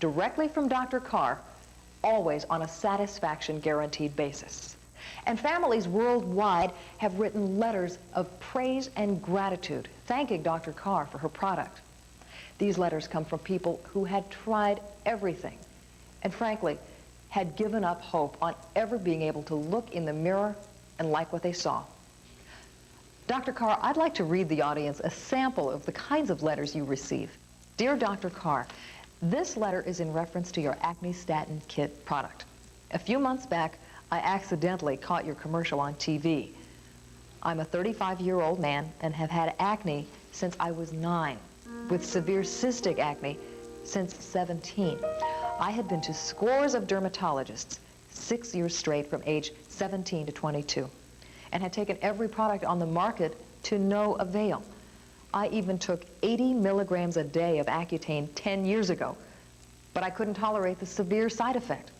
directly from Dr. Carr, always on a satisfaction guaranteed basis. And families worldwide have written letters of praise and gratitude, thanking Dr. Carr for her product. These letters come from people who had tried everything and, frankly, had given up hope on ever being able to look in the mirror and like what they saw. Dr. Carr, I'd like to read the audience a sample of the kinds of letters you receive. Dear Dr. Carr, this letter is in reference to your Acne-Statin Kit product. A few months back, I accidentally caught your commercial on TV. I'm a 35-year-old man and have had acne since I was 9, with severe cystic acne since 17. I had been to scores of dermatologists 6 years straight from age 17 to 22 and had taken every product on the market to no avail. I even took 80 milligrams a day of Accutane 10 years ago, but I couldn't tolerate the severe side effect.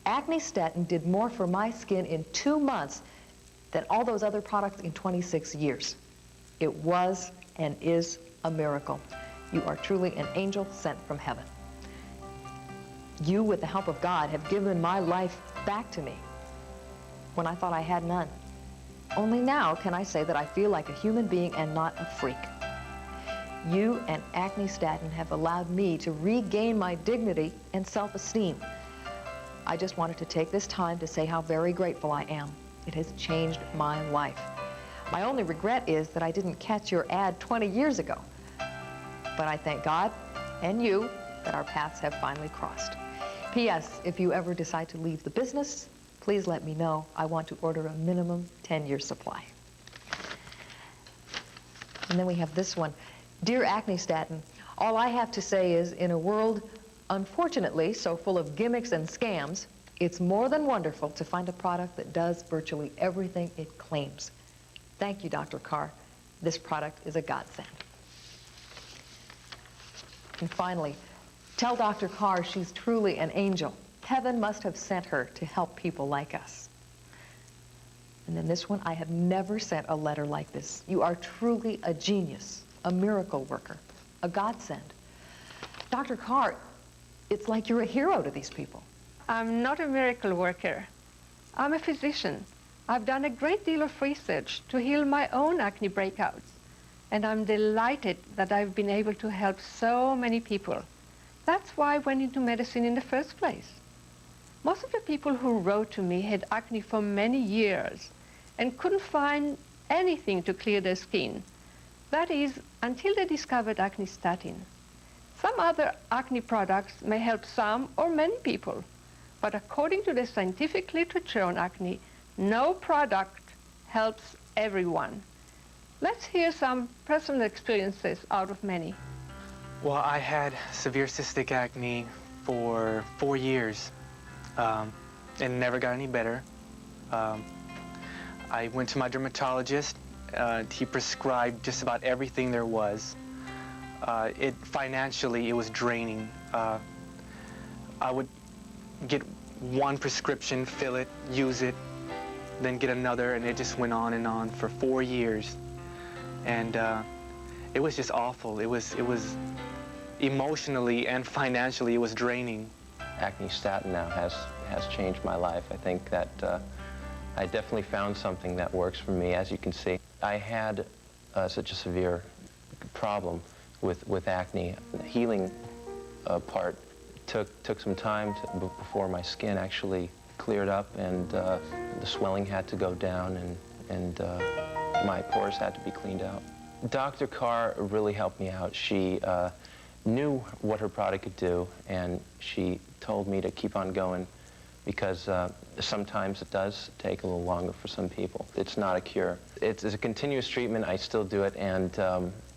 Acne-Statin did more for my skin in 2 months than all those other products in 26 years. It was and is a miracle. You are truly an angel sent from heaven. You, with the help of God, have given my life back to me when I thought I had none. Only now can I say that I feel like a human being and not a freak. You and Acne-Statin have allowed me to regain my dignity and self-esteem. I just wanted to take this time to say how very grateful I am. It has changed my life. My only regret is that I didn't catch your ad 20 years ago. But I thank God and you that our paths have finally crossed. P.S. If you ever decide to leave the business, please let me know. I want to order a minimum 10-year supply. And then we have this one. Dear Acne-Statin, all I have to say is, in a world, unfortunately, so full of gimmicks and scams, it's more than wonderful to find a product that does virtually everything it claims. Thank you, Dr. Carr. This product is a godsend. And finally, tell Dr. Carr she's truly an angel. Heaven must have sent her to help people like us. And then this one, I have never sent a letter like this. You are truly a genius, a miracle worker, a godsend. Dr. Carr, it's like you're a hero to these people. I'm not a miracle worker. I'm a physician. I've done a great deal of research to heal my own acne breakouts. And I'm delighted that I've been able to help so many people. That's why I went into medicine in the first place. Most of the people who wrote to me had acne for many years and couldn't find anything to clear their skin. That is, until they discovered Acne-Statin. Some other acne products may help some or many people, but according to the scientific literature on acne, no product helps everyone. Let's hear some personal experiences out of many. Well, I had severe cystic acne for 4 years. It never got any better. I went to my dermatologist. He prescribed just about everything there was. Financially, it was draining. I would get one prescription, fill it, use it, then get another, and it just went on for 4 years. And it was just awful. It was emotionally and financially, it was draining. Acne-Statin now has changed my life. I think that I definitely found something that works for me. As you can see, I had such a severe problem with acne. The healing part took some time before my skin actually cleared up, and the swelling had to go down, and my pores had to be cleaned out. Dr. Carr really helped me out. She knew what her product could do, and she told me to keep on going because sometimes it does take a little longer for some people. It's not a cure. It's a continuous treatment. I still do it, and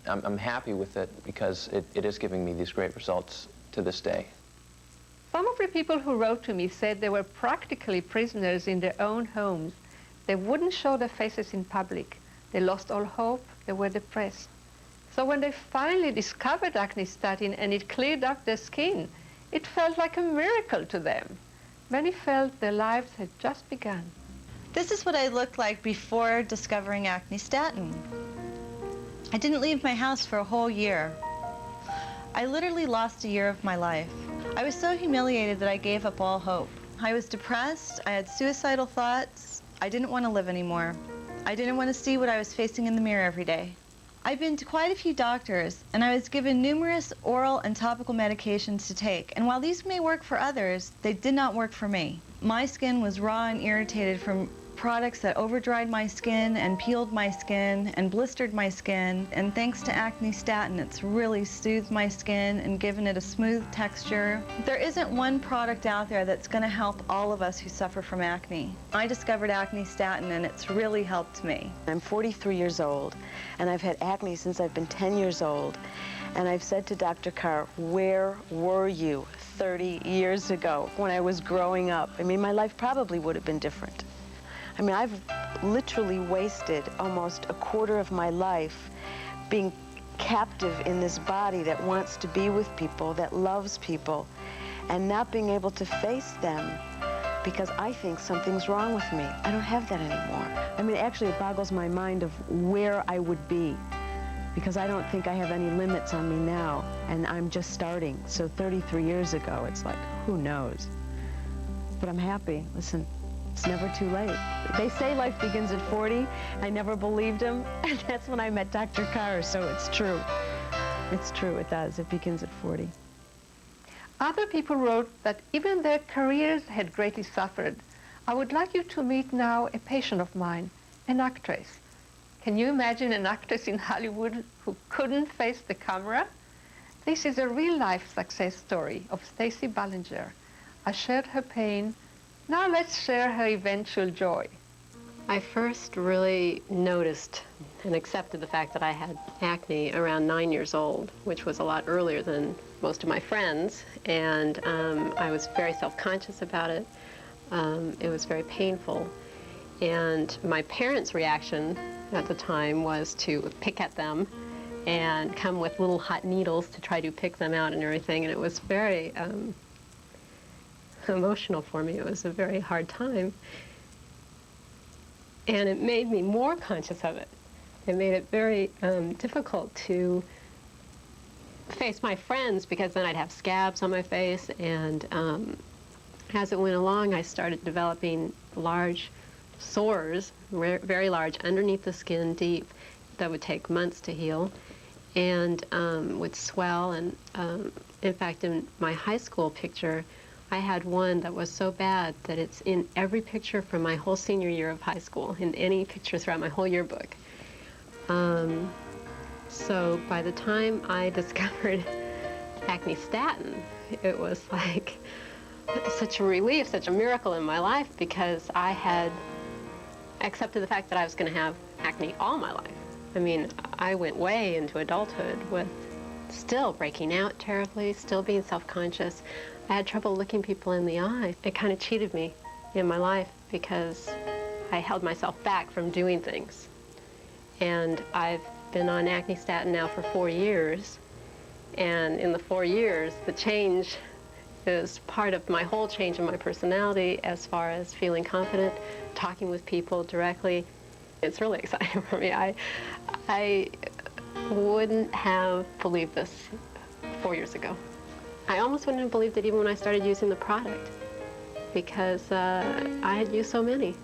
I'm happy with it because it is giving me these great results to this day. Some of the people who wrote to me said they were practically prisoners in their own homes. They wouldn't show their faces in public. They lost all hope. They were depressed. So when they finally discovered Acne-Statin and it cleared up their skin, it felt like a miracle to them. Many felt their lives had just begun. This is what I looked like before discovering Acne-Statin. I didn't leave my house for a whole year. I literally lost a year of my life. I was so humiliated that I gave up all hope. I was depressed, I had suicidal thoughts, I didn't want to live anymore. I didn't want to see what I was facing in the mirror every day. I've been to quite a few doctors, and I was given numerous oral and topical medications to take, and while these may work for others, they did not work for me. My skin was raw and irritated from products that over-dried my skin and peeled my skin and blistered my skin, and thanks to Acne-Statin, it's really soothed my skin and given it a smooth texture. There isn't one product out there that's going to help all of us who suffer from acne. I discovered Acne-Statin, and it's really helped me. I'm 43 years old, and I've had acne since I've been 10 years old. And I've said to Dr. Carr, where were you 30 years ago when I was growing up? I mean, my life probably would have been different. I mean, I've literally wasted almost a quarter of my life being captive in this body that wants to be with people, that loves people, and not being able to face them because I think something's wrong with me. I don't have that anymore. I mean, actually, it boggles my mind of where I would be because I don't think I have any limits on me now, and I'm just starting. So 33 years ago, it's like, who knows? But I'm happy. Listen. It's never too late. They say life begins at 40. I never believed them, and that's when I met Dr. Carr, so it's true. It's true, it does. It begins at 40. Other people wrote that even their careers had greatly suffered. I would like you to meet now a patient of mine, an actress. Can you imagine an actress in Hollywood who couldn't face the camera? This is a real-life success story of Stacy Ballinger. I shared her pain. Now let's share her eventual joy. I first really noticed and accepted the fact that I had acne around 9 years old, which was a lot earlier than most of my friends, and I was very self-conscious about it. It was very painful, and my parents' reaction at the time was to pick at them and come with little hot needles to try to pick them out and everything, and it was very emotional for me. It was a very hard time. And it made me more conscious of it. It made it very difficult to face my friends because then I'd have scabs on my face, and as it went along, I started developing large sores, very large, underneath the skin, deep, that would take months to heal, and would swell. And in fact, in my high school picture, I had one that was so bad that it's in every picture from my whole senior year of high school, in any pictures throughout my whole yearbook. So by the time I discovered Acne-Statin, it was like such a relief, such a miracle in my life, because I had accepted the fact that I was going to have acne all my life. I mean, I went way into adulthood with still breaking out terribly, still being self-conscious. I had trouble looking people in the eye. It kind of cheated me in my life because I held myself back from doing things. And I've been on Acne-Statin now for 4 years. And in the 4 years, the change is part of my whole change in my personality as far as feeling confident, talking with people directly. It's really exciting for me. I wouldn't have believed this 4 years ago. I almost wouldn't have believed it even when I started using the product, because I had used so many.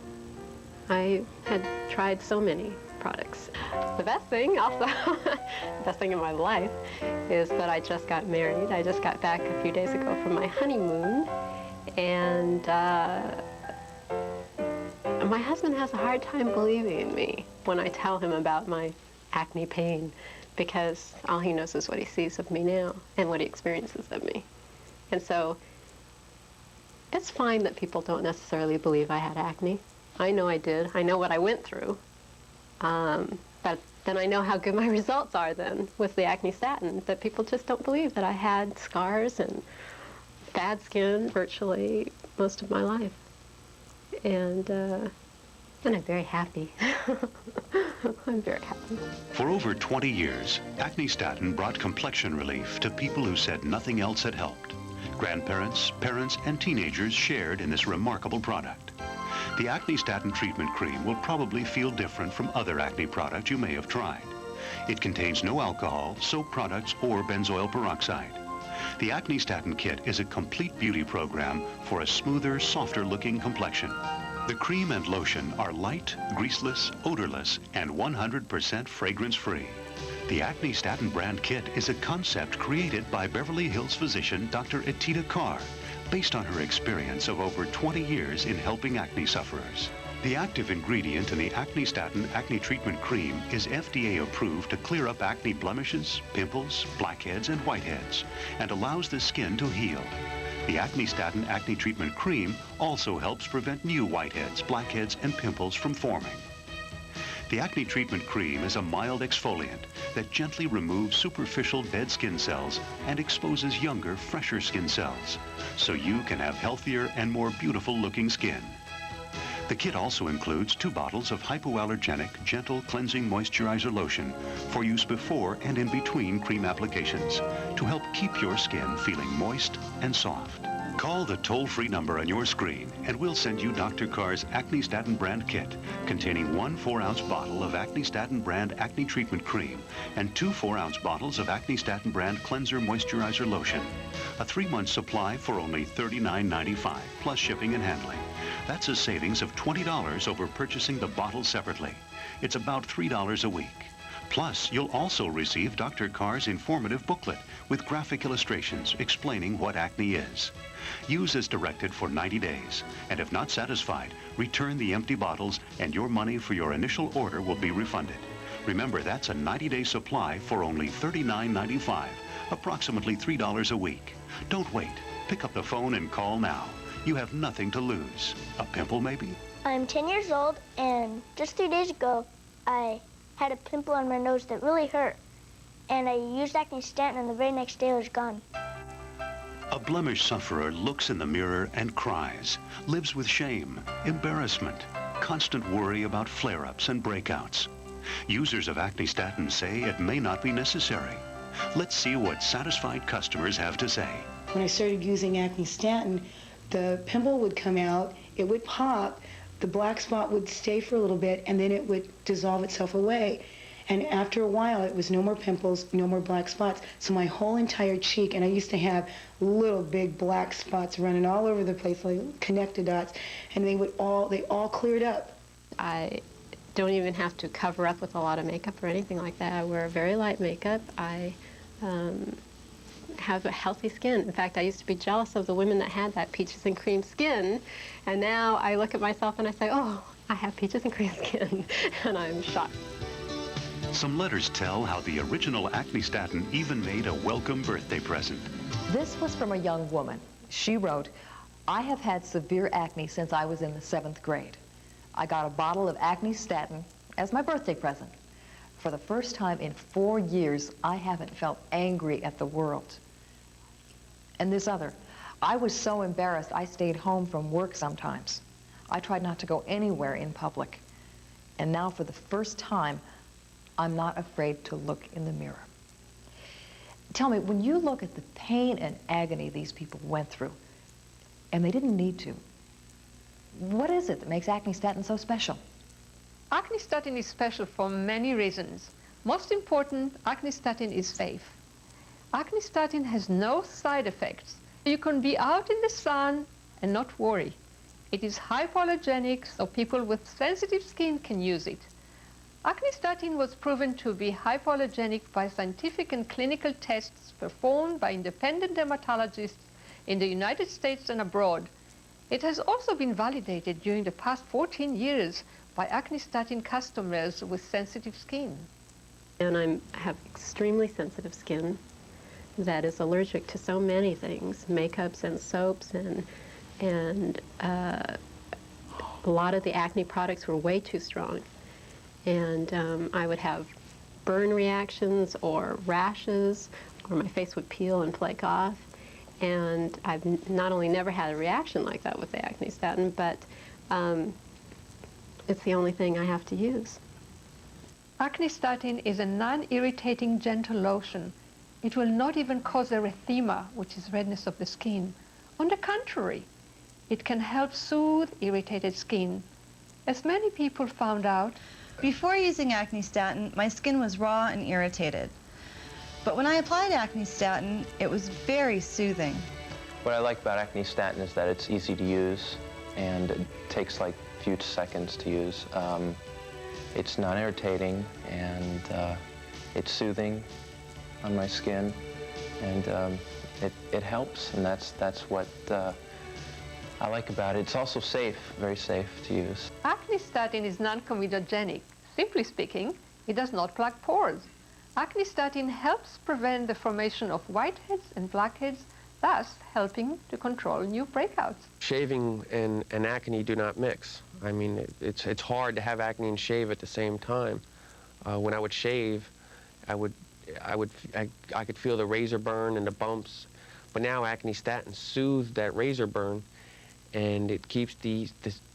I had tried so many products. The best thing also, the best thing in my life, is that I just got married. I just got back a few days ago from my honeymoon, and my husband has a hard time believing in me when I tell him about my acne pain, because all he knows is what he sees of me now and what he experiences of me. And so it's fine that people don't necessarily believe I had acne. I know I did. I know what I went through. But then I know how good my results are then with the Acne-Statin, that people just don't believe that I had scars and bad skin virtually most of my life. And I'm very happy. I'm very happy. For over 20 years, Acne-Statin brought complexion relief to people who said nothing else had helped. Grandparents, parents, and teenagers shared in this remarkable product. The Acne-Statin treatment cream will probably feel different from other acne products you may have tried. It contains no alcohol, soap products, or benzoyl peroxide. The Acne-Statin Kit is a complete beauty program for a smoother, softer-looking complexion. The cream and lotion are light, greaseless, odorless, and 100% fragrance-free. The Acne-Statin brand kit is a concept created by Beverly Hills physician Dr. Eton Derma, based on her experience of over 20 years in helping acne sufferers. The active ingredient in the Acne-Statin Acne Treatment Cream is FDA approved to clear up acne blemishes, pimples, blackheads, and whiteheads, and allows the skin to heal. The Acne-Statin Acne Treatment Cream also helps prevent new whiteheads, blackheads, and pimples from forming. The Acne Treatment Cream is a mild exfoliant that gently removes superficial dead skin cells and exposes younger, fresher skin cells, so you can have healthier and more beautiful-looking skin. The kit also includes 2 bottles of hypoallergenic, gentle cleansing moisturizer lotion for use before and in between cream applications to help keep your skin feeling moist and soft. Call the toll-free number on your screen and we'll send you Dr. Carr's Acne-Statin brand kit containing 1 4-ounce bottle of Acne-Statin brand acne treatment cream and 2 4-ounce bottles of Acne-Statin brand cleanser moisturizer lotion. A 3-month supply for only $39.95 plus shipping and handling. That's a savings of $20 over purchasing the bottle separately. It's about $3 a week. Plus, you'll also receive Dr. Carr's informative booklet with graphic illustrations explaining what acne is. Use as directed for 90 days, and if not satisfied, return the empty bottles and your money for your initial order will be refunded. Remember, that's a 90-day supply for only $39.95, approximately $3 a week. Don't wait. Pick up the phone and call now. You have nothing to lose. A pimple, maybe? I'm 10 years old, and just 3 days ago, I had a pimple on my nose that really hurt. And I used Acne-Statin, and the very next day it was gone. A blemish sufferer looks in the mirror and cries, lives with shame, embarrassment, constant worry about flare-ups and breakouts. Users of Acne-Statin say it may not be necessary. Let's see what satisfied customers have to say. When I started using Acne-Statin, the pimple would come out, it would pop, the black spot would stay for a little bit, and then it would dissolve itself away. And after a while, it was no more pimples, no more black spots. So my whole entire cheek, and I used to have little big black spots running all over the place, like connected dots, and they all cleared up. I don't even have to cover up with a lot of makeup or anything like that. I wear very light makeup. I have a healthy skin. In fact, I used to be jealous of the women that had that peaches and cream skin, and now I look at myself and I say, oh, I have peaches and cream skin, and I'm shocked. Some letters tell how the original Acne-Statin even made a welcome birthday present. This was from a young woman. She wrote, I have had severe acne since I was in the 7th grade. I got a bottle of Acne-Statin as my birthday present. For the first time in 4 years, I haven't felt angry at the world. And this other, I was so embarrassed I stayed home from work sometimes. I tried not to go anywhere in public. And now for the first time, I'm not afraid to look in the mirror. Tell me, when you look at the pain and agony these people went through, and they didn't need to, what is it that makes Acne-Statin so special? Acne-Statin is special for many reasons. Most important, Acne-Statin is safe. Acne-Statin has no side effects. You can be out in the sun and not worry. It is hypoallergenic, so people with sensitive skin can use it. Acne-Statin was proven to be hypoallergenic by scientific and clinical tests performed by independent dermatologists in the United States and abroad. It has also been validated during the past 14 years by Acne-Statin customers with sensitive skin. And I have extremely sensitive skin that is allergic to so many things, makeups and soaps, and a lot of the acne products were way too strong. And I would have burn reactions or rashes, or my face would peel and flake off. And I've not only never had a reaction like that with the Acne-Statin, but it's the only thing I have to use. Acne-Statin is a non-irritating gentle lotion. It will not even cause erythema, which is redness of the skin. On the contrary, it can help soothe irritated skin. As many people found out, Before using Acne-Statin, my skin was raw and irritated. But when I applied Acne-Statin, it was very soothing. What I like about Acne-Statin is that it's easy to use and it takes like a few seconds to use. It's non-irritating and it's soothing on my skin, and it helps, and that's what I like about it. It's also safe, very safe to use. Acne-Statin is non-comedogenic. Simply speaking, it does not plug pores. Acne-Statin helps prevent the formation of whiteheads and blackheads, thus helping to control new breakouts. Shaving and acne do not mix. I mean, it's hard to have acne and shave at the same time. When I would shave, I could feel the razor burn and the bumps, but now Acne-Statin soothes that razor burn, and it keeps the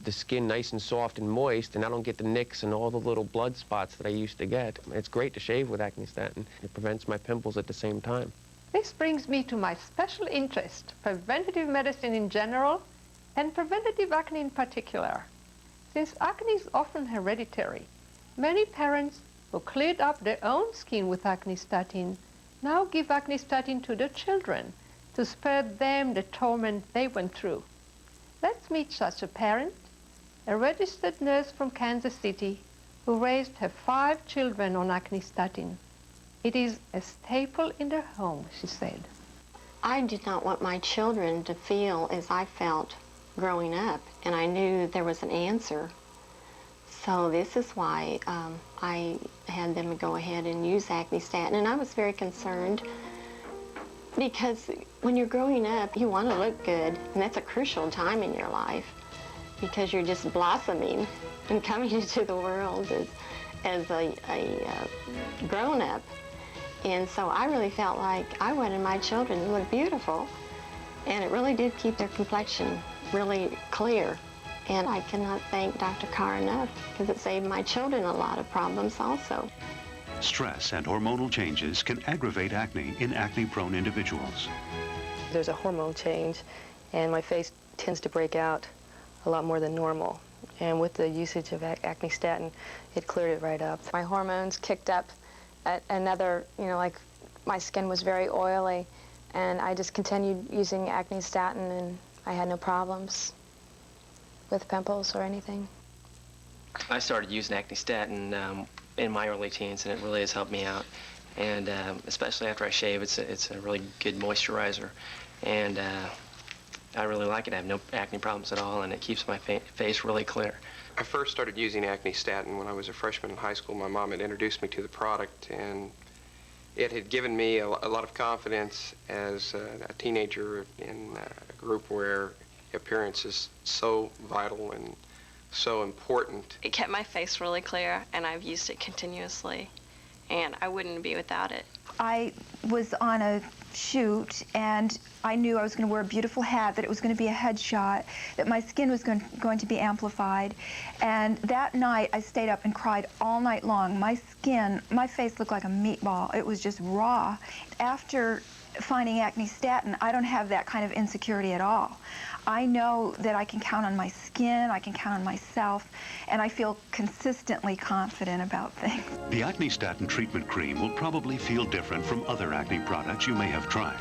skin nice and soft and moist, and I don't get the nicks and all the little blood spots that I used to get. It's great to shave with Acne-Statin. It prevents my pimples at the same time. This brings me to my special interest, preventative medicine in general, and preventative acne in particular. Since acne is often hereditary, many parents who cleared up their own skin with Acne-Statin now give Acne-Statin to their children to spare them the torment they went through. Let's meet such a parent, a registered nurse from Kansas City who raised her 5 children on Acne-Statin. It is a staple in their home, she said. I did not want my children to feel as I felt growing up, and I knew there was an answer. So this is why I had them go ahead and use Acne-Statin, and I was very concerned because when you're growing up, you want to look good, and that's a crucial time in your life because you're just blossoming and coming into the world as a grown-up. And so I really felt like I wanted my children to look beautiful, and it really did keep their complexion really clear. And I cannot thank Dr. Carr enough because it saved my children a lot of problems also. Stress and hormonal changes can aggravate acne in acne-prone individuals. There's a hormone change, and my face tends to break out a lot more than normal. And with the usage of Acne-Statin, it cleared it right up. My hormones kicked up at another, like my skin was very oily, and I just continued using Acne-Statin, and I had no problems with pimples or anything. I started using Acne-Statin in my early teens, and it really has helped me out. And especially after I shave, it's a really good moisturizer, and I really like it. I have no acne problems at all, and it keeps my face really clear. I first started using Acne-Statin when I was a freshman in high school. My mom had introduced me to the product, and it had given me a lot of confidence as a teenager in a group where appearance is so vital and so important. It kept my face really clear, and I've used it continuously, and I wouldn't be without it. I was on a shoot, and I knew I was going to wear a beautiful hat, that it was going to be a headshot, that my skin was going to be amplified. And that night, I stayed up and cried all night long. My face looked like a meatball. It was just raw. After finding Acne-Statin, I don't have that kind of insecurity at all. I know that I can count on my skin, I can count on myself, and I feel consistently confident about things. The Acne-Statin treatment cream will probably feel different from other acne products you may have tried.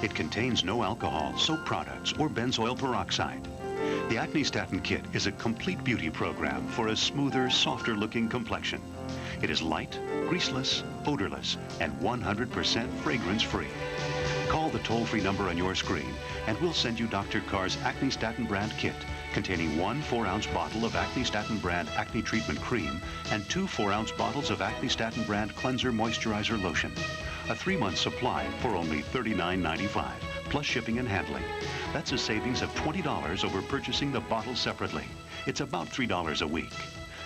It contains no alcohol, soap products, or benzoyl peroxide. The Acne-Statin Kit is a complete beauty program for a smoother, softer-looking complexion. It is light, greaseless, odorless, and 100% fragrance-free. Call the toll-free number on your screen, and we'll send you Dr. Carr's Acne-Statin brand kit containing 1 4-ounce bottle of Acne-Statin brand acne treatment cream and 2 4-ounce bottles of Acne-Statin brand cleanser moisturizer lotion. A 3-month supply for only $39.95, plus shipping and handling. That's a savings of $20 over purchasing the bottles separately. It's about $3 a week.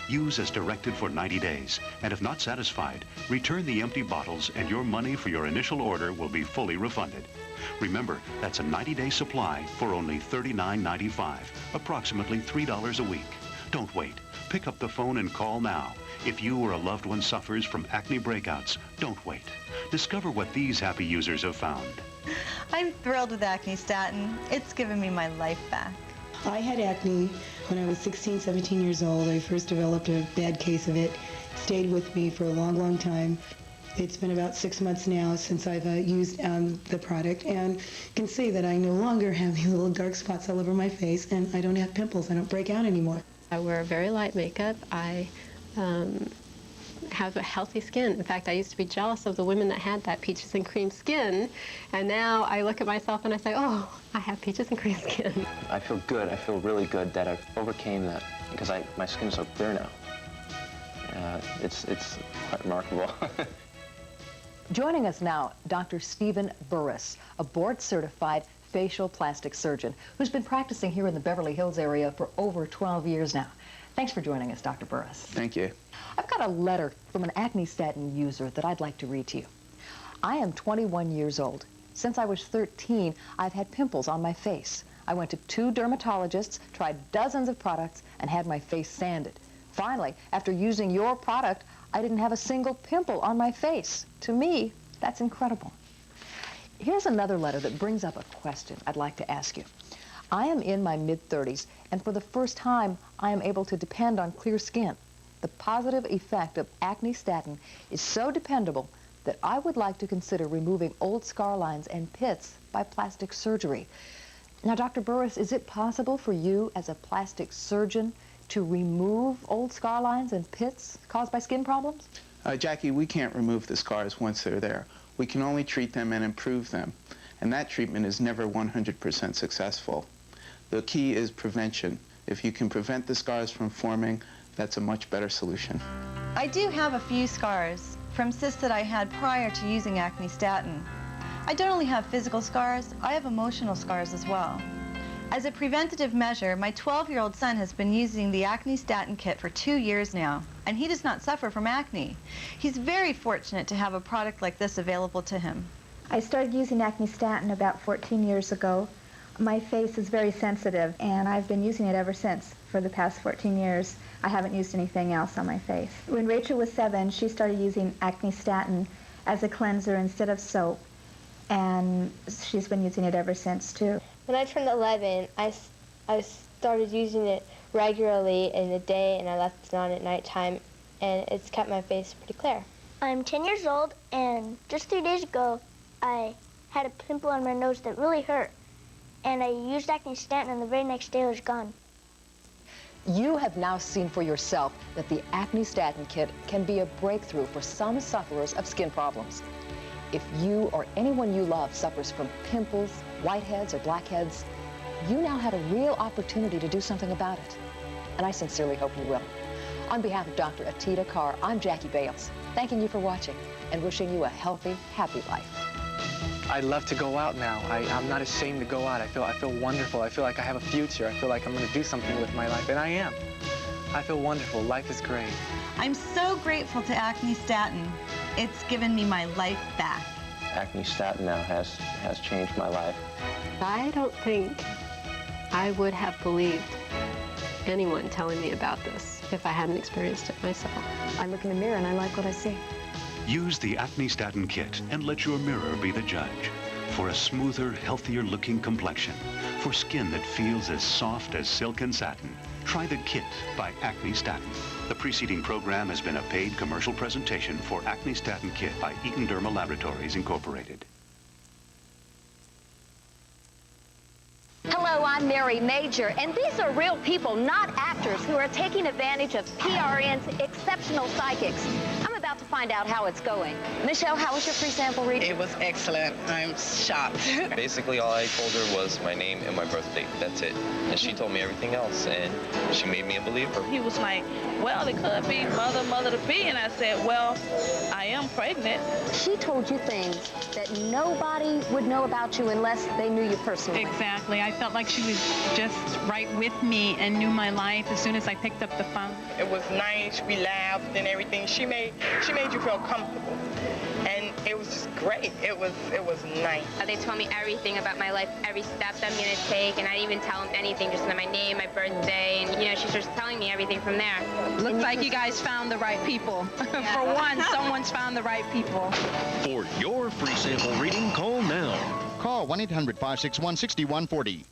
Use as directed for 90 days, and if not satisfied, return the empty bottles and your money for your initial order will be fully refunded. Remember, that's a 90-day supply for only $39.95, approximately $3 a week. Don't wait. Pick up the phone and call now. If you or a loved one suffers from acne breakouts, don't wait. Discover what these happy users have found. I'm thrilled with Acne-Statin. It's given me my life back. I had acne when I was 16, 17 years old. I first developed a bad case of it, stayed with me for a long, long time. It's been about 6 months now since I've used the product, and can see that I no longer have these little dark spots all over my face, and I don't have pimples. I don't break out anymore. I wear very light makeup. I have a healthy skin. In fact, I used to be jealous of the women that had that peaches and cream skin, and now I look at myself and I say, oh, I have peaches and cream skin. I feel good. I feel really good that I've overcame that because my skin's so clear now. It's quite remarkable. Joining us now, Dr. Stephen Burris, a board-certified facial plastic surgeon who's been practicing here in the Beverly Hills area for over 12 years now. Thanks for joining us, Dr. Burris. Thank you. I've got a letter from an Acne-Statin user that I'd like to read to you. I am 21 years old. Since I was 13, I've had pimples on my face. I went to 2 dermatologists, tried dozens of products, and had my face sanded. Finally, after using your product, I didn't have a single pimple on my face. To me, that's incredible. Here's another letter that brings up a question I'd like to ask you. I am in my mid-30s, and for the first time, I am able to depend on clear skin. The positive effect of Acne-Statin is so dependable that I would like to consider removing old scar lines and pits by plastic surgery. Now, Dr. Burris, is it possible for you as a plastic surgeon to remove old scar lines and pits caused by skin problems? Jackie, we can't remove the scars once they're there. We can only treat them and improve them. And that treatment is never 100% successful. The key is prevention. If you can prevent the scars from forming, that's a much better solution. I do have a few scars from cysts that I had prior to using Acne-Statin. I don't only have physical scars, I have emotional scars as well. As a preventative measure, my 12-year-old son has been using the Acne-Statin Kit for 2 years now, and he does not suffer from acne. He's very fortunate to have a product like this available to him. I started using Acne-Statin about 14 years ago. My face is very sensitive, and I've been using it ever since. For the past 14 years, I haven't used anything else on my face. When Rachel was 7, she started using Acne-Statin as a cleanser instead of soap, and she's been using it ever since, too. When I turned 11, I started using it regularly in the day, and I left it on at nighttime, and it's kept my face pretty clear. I'm 10 years old, and just 3 days ago, I had a pimple on my nose that really hurt, and I used Acne-Statin, and the very next day it was gone. You have now seen for yourself that the Acne-Statin Kit can be a breakthrough for some sufferers of skin problems. If you or anyone you love suffers from pimples, whiteheads, or blackheads, you now have a real opportunity to do something about it. And I sincerely hope you will. On behalf of Dr. Atita Carr, I'm Jackie Bales, thanking you for watching and wishing you a healthy, happy life. I love to go out now. I'm not ashamed to go out. I feel wonderful. I feel like I have a future. I feel like I'm going to do something with my life, and I am. I feel wonderful. Life is great. I'm so grateful to Acne-Statin. It's given me my life back. Acne-Statin now has changed my life. I don't think I would have believed anyone telling me about this if I hadn't experienced it myself. I look in the mirror and I like what I see. Use the Acne-Statin Kit and let your mirror be the judge. For a smoother, healthier-looking complexion. For skin that feels as soft as silk and satin. Try the Kit by Acne-Statin. The preceding program has been a paid commercial presentation for Acne-Statin Kit by Eton Derma Laboratories, Incorporated. Hello, I'm Mary Major, and these are real people, not actors, who are taking advantage of PRN's exceptional psychics. I'm about to find out how it's going. Michelle, how was your free sample reading? It was excellent. I'm shocked. Basically, all I told her was my name and my birth date. That's it. And she told me everything else, and she made me a believer. He was like, well, it could be mother to be. And I said, well, I am pregnant. She told you things that nobody would know about you unless they knew you personally. Exactly. I felt like she was just right with me and knew my life as soon as I picked up the phone. It was nice. We laughed and everything. She made you feel comfortable. And it was just great. It was nice. They told me everything about my life, every step that I'm going to take, and I didn't even tell them anything, just my name, my birthday, and, you know, she's just telling me everything from there. Looks like you guys found the right people. Yeah. For one, someone's found the right people. For your free sample reading, call now. Call 1-800-561-6140.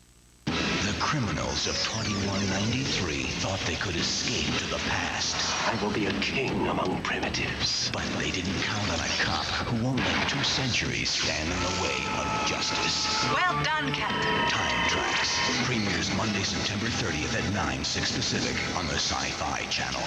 The criminals of 2193 thought they could escape to the past. I will be a king among primitives. But they didn't count on a cop who won't let 2 centuries stand in the way of justice. Well done, Captain. Time Tracks premieres Monday, September 30th at 9, 6 Pacific on the Sci Fi Channel.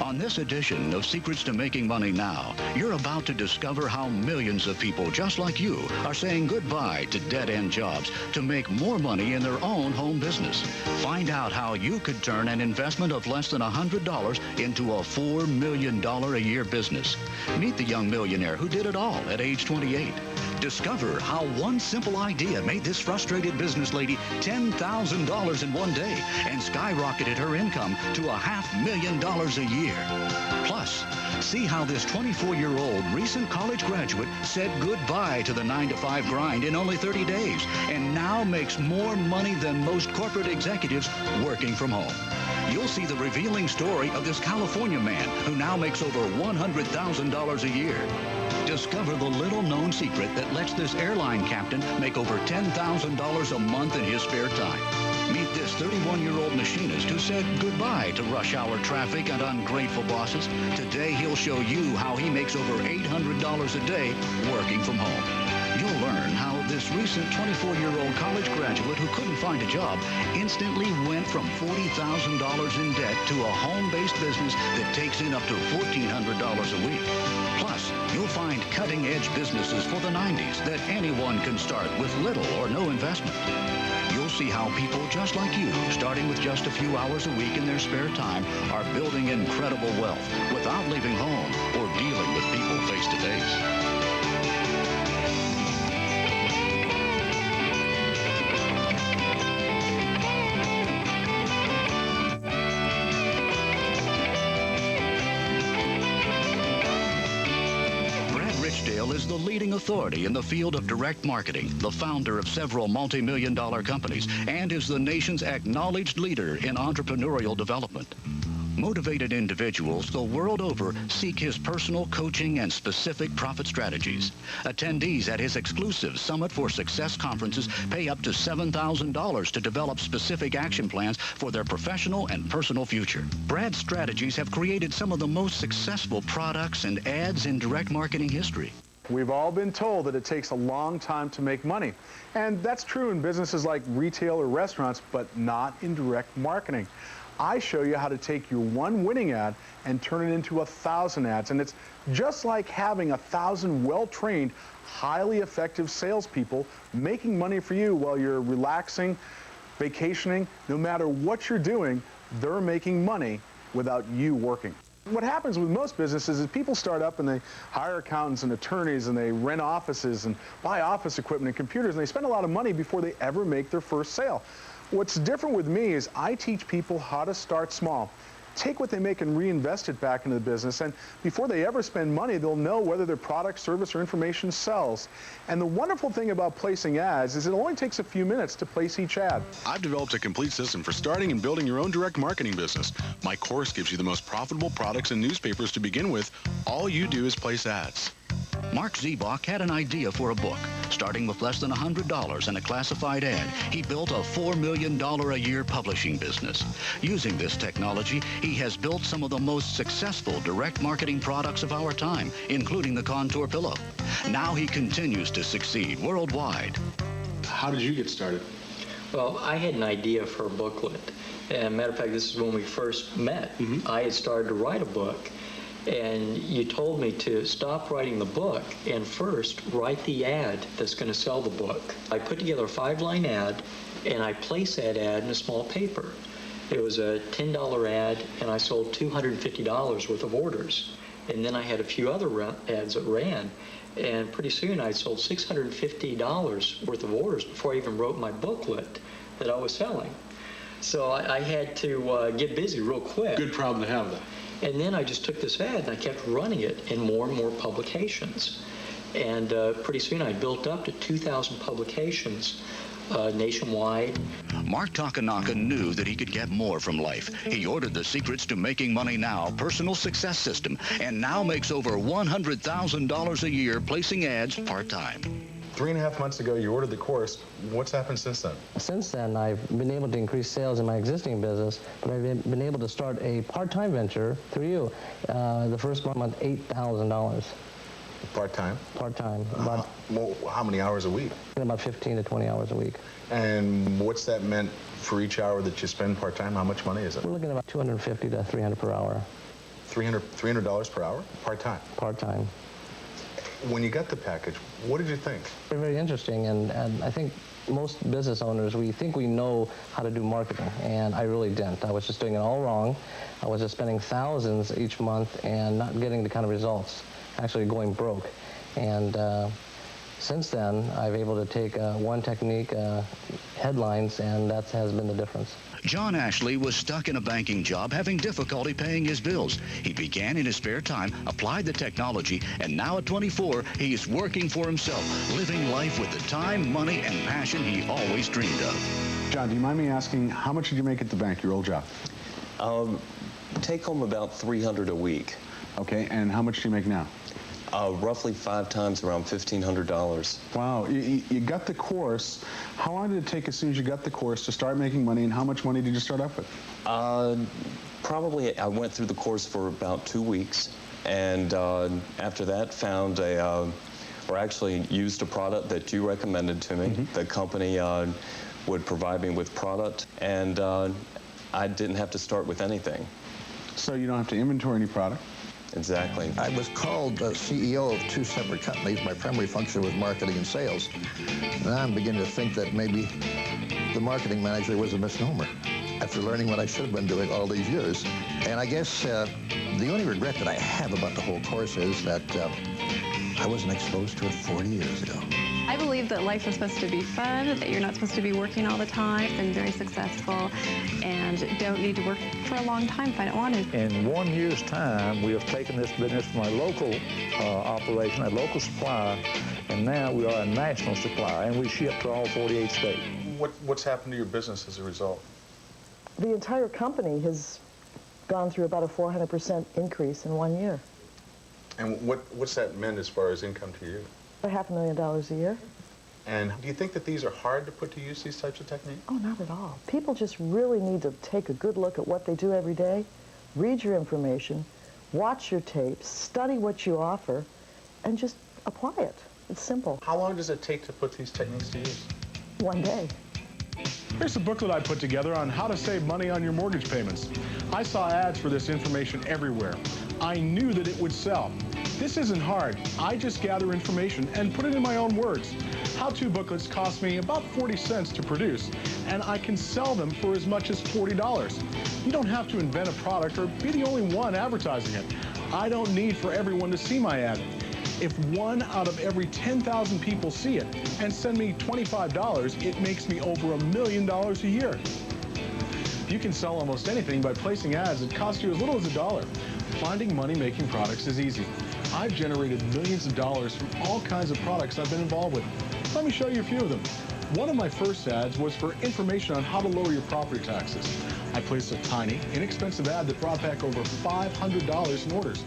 On this edition of Secrets to Making Money Now, you're about to discover how millions of people just like you are saying goodbye to dead-end jobs to make more money in their own home business. Find out how you could turn an investment of less than $100 into a $4 million a year business. Meet the young millionaire who did it all at age 28. Discover how one simple idea made this frustrated business lady $10,000 in one day and skyrocketed her income to $500,000 a year. Plus, see how this 24-year-old recent college graduate said goodbye to the 9-to-5 grind in only 30 days and now makes more money than most corporate executives working from home. You'll see the revealing story of this California man who now makes over $100,000 a year. Discover the little-known secret that lets this airline captain make over $10,000 a month in his spare time. Meet this 31-year-old machinist who said goodbye to rush hour traffic and ungrateful bosses. Today, he'll show you how he makes over $800 a day working from home. You'll learn how this recent 24-year-old college graduate who couldn't find a job instantly went from $40,000 in debt to a home-based business that takes in up to $1,400 a week. Plus, you'll find cutting-edge businesses for the 90s that anyone can start with little or no investment. You'll see how people just like you, starting with just a few hours a week in their spare time, are building incredible wealth without leaving home or dealing with people face-to-face. Is the leading authority in the field of direct marketing, the founder of several multi-million-dollar companies, and is the nation's acknowledged leader in entrepreneurial development. Motivated individuals the world over seek his personal coaching and specific profit strategies. Attendees at his exclusive Summit for Success conferences pay up to $7,000 to develop specific action plans for their professional and personal future. Brad's strategies have created some of the most successful products and ads in direct marketing history. We've all been told that it takes a long time to make money. And that's true in businesses like retail or restaurants, but not in direct marketing. I show you how to take your one winning ad and turn it into 1,000 ads. And it's just like having 1,000 well-trained, highly effective salespeople making money for you while you're relaxing, vacationing. No matter what you're doing, they're making money without you working. What happens with most businesses is people start up and they hire accountants and attorneys and they rent offices and buy office equipment and computers, and they spend a lot of money before they ever make their first sale. What's different with me is I teach people how to start small. Take what they make and reinvest it back into the business, and before they ever spend money, they'll know whether their product, service, or information sells. And the wonderful thing about placing ads is it only takes a few minutes to place each ad. I've developed a complete system for starting and building your own direct marketing business. My course gives you the most profitable products and newspapers to begin with. All you do is place ads. Mark Zebach had an idea for a book. Starting with less than $100 and a classified ad, he built a $4 million a year publishing business. Using this technology, he has built some of the most successful direct marketing products of our time, including the Contour Pillow. Now he continues to succeed worldwide. How did you get started? Well, I had an idea for a booklet. And matter of fact, this is when we first met. I had started to write a book. And you told me to stop writing the book and first write the ad that's going to sell the book. I put together a 5-line ad, and I placed that ad in a small paper. It was a $10 ad, and I sold $250 worth of orders. And then I had a few other ads that ran, and pretty soon I sold $650 worth of orders before I even wrote my booklet that I was selling. So I had to get busy real quick. Good problem to have, though. And then I just took this ad and I kept running it in more and more publications. And pretty soon I built up to 2,000 publications nationwide. Mark Takanaka knew that he could get more from life. He ordered the Secrets to Making Money Now personal success system and now makes over $100,000 a year placing ads part-time. 3.5 months ago, you ordered the course. What's happened since then? Since then, I've been able to increase sales in my existing business, but I've been able to start a part-time venture through you. The first month, $8,000. Part-time? Part-time. Well, how many hours a week? About 15 to 20 hours a week. And what's that meant for each hour that you spend part-time? How much money is it? We're looking at about $250 to $300 per hour. $300 per hour? Part-time? Part-time. When you got the package, what did you think? Very, very interesting, and I think most business owners, we think we know how to do marketing, and I really didn't. I was just doing it all wrong. I was just spending thousands each month and not getting the kind of results, actually going broke. And since then, I've been able to take one technique, headlines, and that has been the difference. John Ashley was stuck in a banking job having difficulty paying his bills. He began in his spare time, applied the technology, and now at 24, he is working for himself, living life with the time, money, and passion he always dreamed of. John, do you mind me asking, how much did you make at the bank, your old job? Take home about $300 a week. Okay, and how much do you make now? Roughly 5 times, around $1,500. Wow, you got the course. How long did it take as soon as you got the course to start making money, and how much money did you start off with? Probably I went through the course for about 2 weeks, and after that found or actually used a product that you recommended to me. Mm-hmm. The company would provide me with product, and I didn't have to start with anything. So you don't have to inventory any product? Exactly. I was called CEO of 2 separate companies. My primary function was marketing and sales. Now I'm beginning to think that maybe the marketing manager was a misnomer after learning what I should have been doing all these years. And I guess the only regret that I have about the whole course is that I wasn't exposed to it 40 years ago. I believe that life is supposed to be fun, that you're not supposed to be working all the time. I've been very successful and don't need to work for a long time if I don't want to. In 1 year's time, we have taken this business from a local operation, a local supplier, and now we are a national supplier, and we ship to all 48 states. What's happened to your business as a result? The entire company has gone through about a 400% increase in 1 year. And what's that meant as far as income to you? $500,000 a year. And do you think that these are hard to put to use, these types of techniques? Oh, not at all. People just really need to take a good look at what they do every day, read your information, watch your tapes, study what you offer, and just apply it. It's simple. How long does it take to put these techniques to use? 1 day. Here's a booklet I put together on how to save money on your mortgage payments. I saw ads for this information everywhere. I knew that it would sell. This isn't hard. I just gather information and put it in my own words. How-to booklets cost me about 40 cents to produce, and I can sell them for as much as $40. You don't have to invent a product or be the only one advertising it. I don't need for everyone to see my ad. If 1 out of every 10,000 people see it and send me $25, it makes me over $1 million a year. You can sell almost anything by placing ads that cost you as little as $1. Finding money-making products is easy. I've generated millions of dollars from all kinds of products I've been involved with. Let me show you a few of them. One of my first ads was for information on how to lower your property taxes. I placed a tiny, inexpensive ad that brought back over $500 in orders.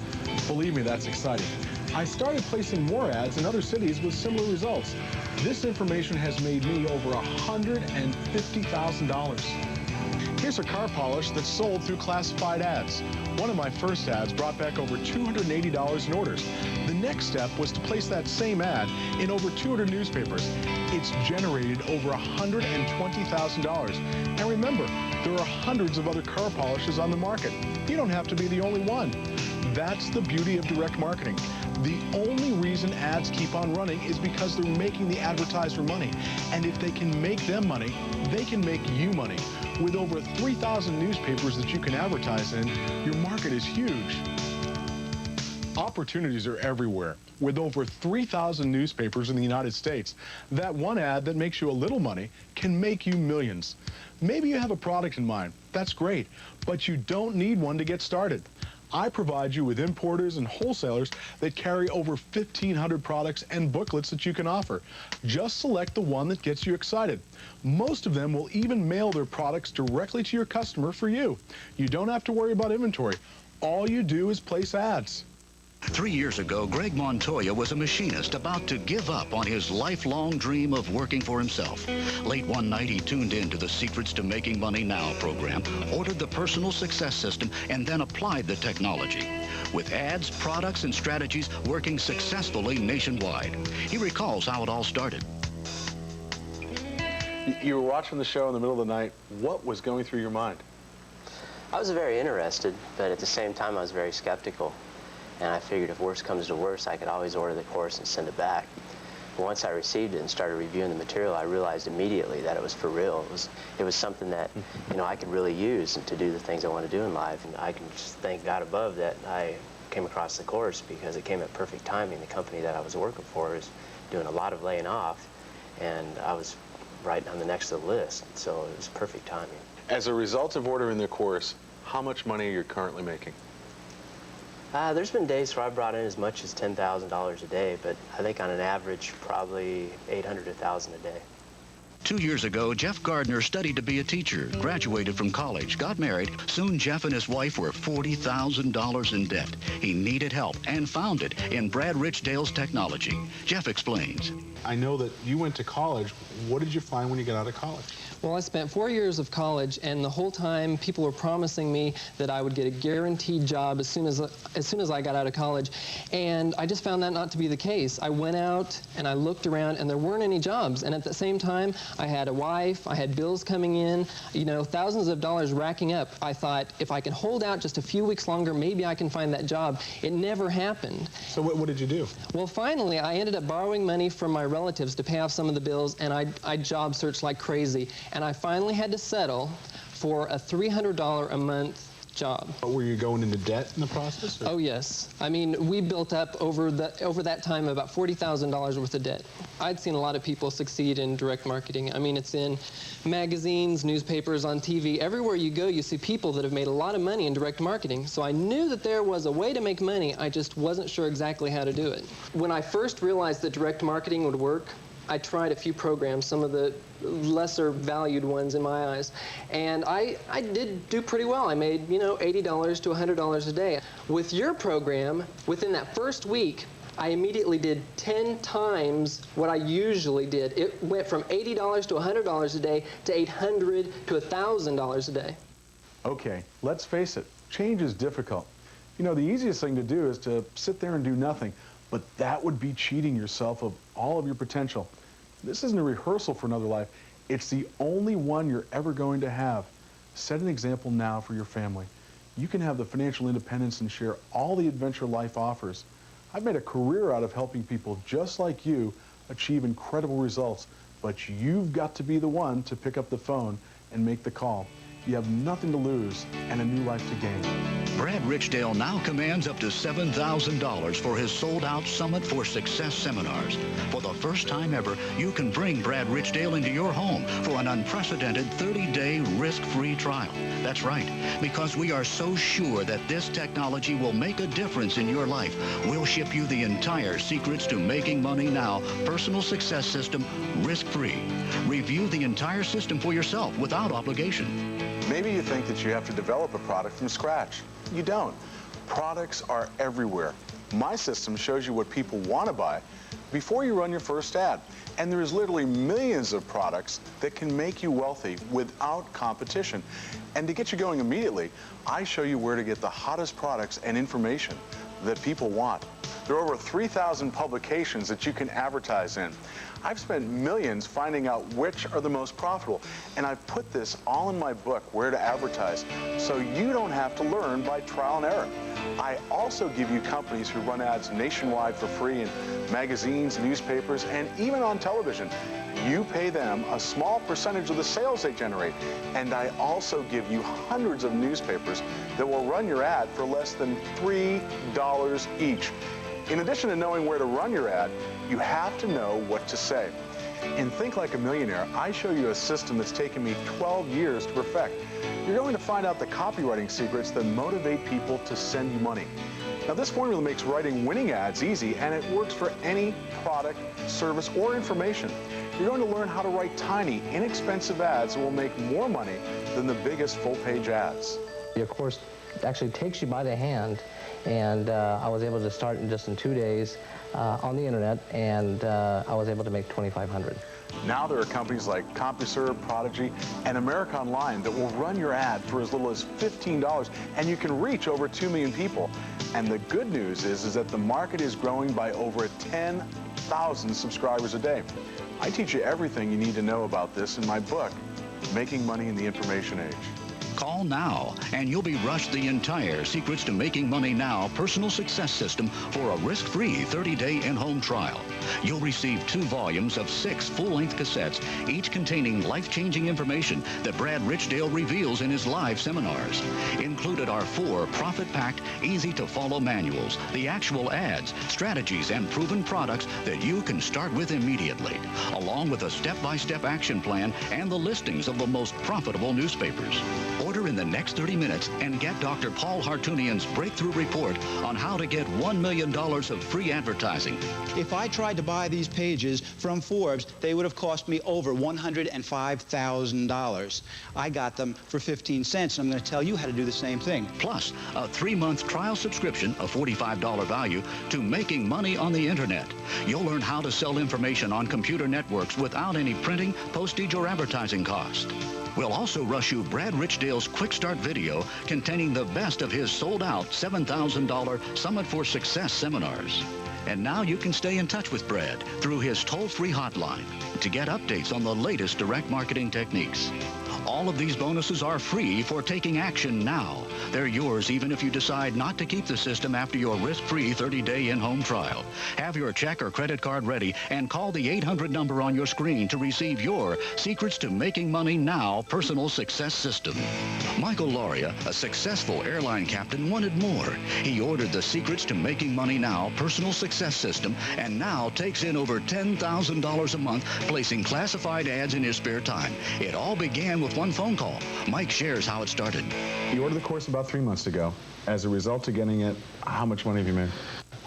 Believe me, that's exciting. I started placing more ads in other cities with similar results. This information has made me over $150,000. Here's a car polish that's sold through classified ads. One of my first ads brought back over $280 in orders. The next step was to place that same ad in over 200 newspapers. It's generated over $120,000. And remember, there are hundreds of other car polishes on the market. You don't have to be the only one. That's the beauty of direct marketing. The only reason ads keep on running is because they're making the advertiser money. And if they can make them money, they can make you money. With over 3,000 newspapers that you can advertise in, your market is huge. Opportunities are everywhere. With over 3,000 newspapers in the United States, that one ad that makes you a little money can make you millions. Maybe you have a product in mind. That's great, but you don't need one to get started. I provide you with importers and wholesalers that carry over 1,500 products and booklets that you can offer. Just select the one that gets you excited. Most of them will even mail their products directly to your customer for you. You don't have to worry about inventory. All you do is place ads. 3 years ago, Greg Montoya was a machinist about to give up on his lifelong dream of working for himself. Late one night, he tuned in to the Secrets to Making Money Now program, ordered the personal success system, and then applied the technology. With ads, products, and strategies working successfully nationwide. He recalls how it all started. You were watching the show in the middle of the night. What was going through your mind? I was very interested, but at the same time, I was very skeptical. And I figured if worse comes to worse, I could always order the course and send it back. But once I received it and started reviewing the material, I realized immediately that it was for real. It was something that, you know, I could really use to do the things I want to do in life. And I can just thank God above that I came across the course, because it came at perfect timing. The company that I was working for is doing a lot of laying off, and I was right on the next of the list, so it was perfect timing. As a result of ordering the course, how much money are you currently making? There's been days where I brought in as much as $10,000 a day, but I think on an average, probably $800 to $1,000 a day. 2 years ago, Jeff Gardner studied to be a teacher, graduated from college, got married. Soon, Jeff and his wife were $40,000 in debt. He needed help and found it in Brad Richdale's technology. Jeff explains. I know that you went to college. What did you find when you got out of college? Well, I spent 4 years of college, and the whole time people were promising me that I would get a guaranteed job as soon as I got out of college, and I just found that not to be the case. I went out and I looked around, and there weren't any jobs, and at the same time, I had a wife, I had bills coming in, you know, thousands of dollars racking up. I thought, if I can hold out just a few weeks longer, maybe I can find that job. It never happened. So what did you do? Well, finally, I ended up borrowing money from my relatives to pay off some of the bills, and I job searched like crazy. And I finally had to settle for a $300 a month job. Were you going into debt in the process? Or? Oh, yes. I mean, we built up over that time about $40,000 worth of debt. I'd seen a lot of people succeed in direct marketing. I mean, it's in magazines, newspapers, on TV. Everywhere you go, you see people that have made a lot of money in direct marketing. So I knew that there was a way to make money. I just wasn't sure exactly how to do it. When I first realized that direct marketing would work, I tried a few programs, some of the lesser valued ones in my eyes, and I did do pretty well. I made, you know, $80 to $100 a day. With your program, within that first week, I immediately did 10 times what I usually did. It went from $80 to $100 a day to $800 to $1,000 a day. Okay, let's face it, change is difficult. You know, the easiest thing to do is to sit there and do nothing, but that would be cheating yourself of all of your potential. This isn't a rehearsal for another life. It's the only one you're ever going to have. Set an example now for your family. You can have the financial independence and share all the adventure life offers. I've made a career out of helping people just like you achieve incredible results, but you've got to be the one to pick up the phone and make the call. You have nothing to lose and a new life to gain. Brad Richdale now commands up to $7,000 for his sold-out Summit for Success seminars. For the first time ever, you can bring Brad Richdale into your home for an unprecedented 30-day risk-free trial. That's right, because we are so sure that this technology will make a difference in your life. We'll ship you the entire Secrets to Making Money Now personal success system risk-free. Review the entire system for yourself without obligation. Maybe you think that you have to develop a product from scratch. You don't. Products are everywhere. My system shows you what people want to buy before you run your first ad. And there's literally millions of products that can make you wealthy without competition. And to get you going immediately, I show you where to get the hottest products and information that people want. There are over 3,000 publications that you can advertise in. I've spent millions finding out which are the most profitable, and I've put this all in my book, Where to Advertise, so you don't have to learn by trial and error. I also give you companies who run ads nationwide for free in magazines, newspapers, and even on television. You pay them a small percentage of the sales they generate, and I also give you hundreds of newspapers that will run your ad for less than $3 each. In addition to knowing where to run your ad, you have to know what to say. In Think Like a Millionaire, I show you a system that's taken me 12 years to perfect. You're going to find out the copywriting secrets that motivate people to send you money. Now, this formula makes writing winning ads easy, and it works for any product, service, or information. You're going to learn how to write tiny, inexpensive ads that will make more money than the biggest full-page ads. Your course actually takes you by the hand, and I was able to start in just in 2 days on the internet, and I was able to make $2,500. Now there are companies like CompuServe, Prodigy, and America Online that will run your ad for as little as $15, and you can reach over 2 million people. And the good news is that the market is growing by over 10,000 subscribers a day. I teach you everything you need to know about this in my book, Making Money in the Information Age. Call now, and you'll be rushed the entire Secrets to Making Money Now personal success system for a risk-free 30-day in-home trial. You'll receive 2 volumes of 6 full-length cassettes, each containing life-changing information that Brad Richdale reveals in his live seminars. Included are 4 profit-packed, easy-to-follow manuals, the actual ads, strategies, and proven products that you can start with immediately, along with a step-by-step action plan and the listings of the most profitable newspapers. Order in the next 30 minutes and get Dr. Paul Hartunian's breakthrough report on how to get $1 million of free advertising. If I tried to buy these pages from Forbes, they would have cost me over $105,000. I got them for 15 cents, and I'm going to tell you how to do the same thing. Plus, a 3-month trial subscription, a $45 value, to Making Money on the Internet. You'll learn how to sell information on computer networks without any printing, postage, or advertising cost. We'll also rush you Brad Richdale's Quick Start video containing the best of his sold-out $7,000 Summit for Success seminars. And now you can stay in touch with Brad through his toll-free hotline to get updates on the latest direct marketing techniques. All of these bonuses are free for taking action now. They're yours even if you decide not to keep the system after your risk-free 30-day in-home trial. Have your check or credit card ready and call the 800 number on your screen to receive your Secrets to Making Money Now personal success system. Michael Lauria, a successful airline captain, wanted more. He ordered the Secrets to Making Money Now personal success system and now takes in over $10,000 a month placing classified ads in his spare time. It all began with one phone call. Mike shares how it started. You ordered the course about 3 months ago. As a result of getting it, how much money have you made?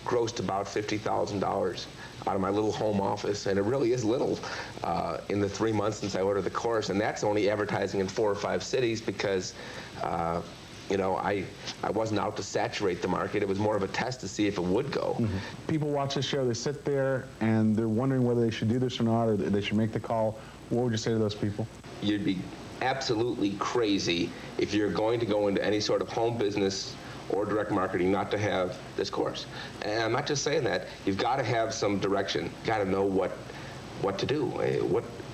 Grossed about $50,000 out of my little home office, and it really is little in the 3 months since I ordered the course, and that's only advertising in 4 or 5 cities because you know, I wasn't out to saturate the market. It was more of a test to see if it would go. Mm-hmm. People watch this show, they sit there and they're wondering whether they should do this or not, or they should make the call. What would you say to those people? You'd be absolutely crazy if you're going to go into any sort of home business or direct marketing not to have this course. And I'm not just saying that. You've got to have some direction. You've got to know what to do,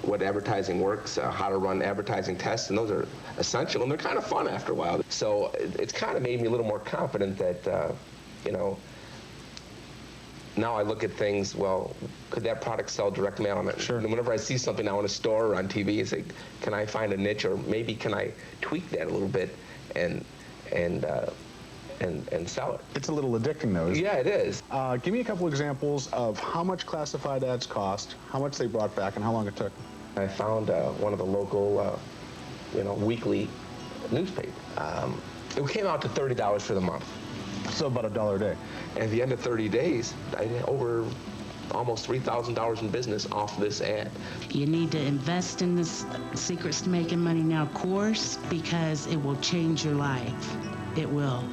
what advertising works, how to run advertising tests, and those are essential, and they're kind of fun after a while. So it's kind of made me a little more confident that, you know, now I look at things, well, could that product sell direct mail on it? Sure. And whenever I see something now in a store or on TV, I say, can I find a niche, or maybe can I tweak that a little bit and sell it? It's a little addicting, though, isn't it? Yeah, it is. Give me a couple examples of how much classified ads cost, how much they brought back, and how long it took. I found one of the local, you know, weekly newspaper. It came out to $30 for the month. So about $1 a day. And at the end of 30 days, I did over almost $3,000 in business off this ad. You need to invest in this Secrets to Making Money Now course because it will change your life. It will.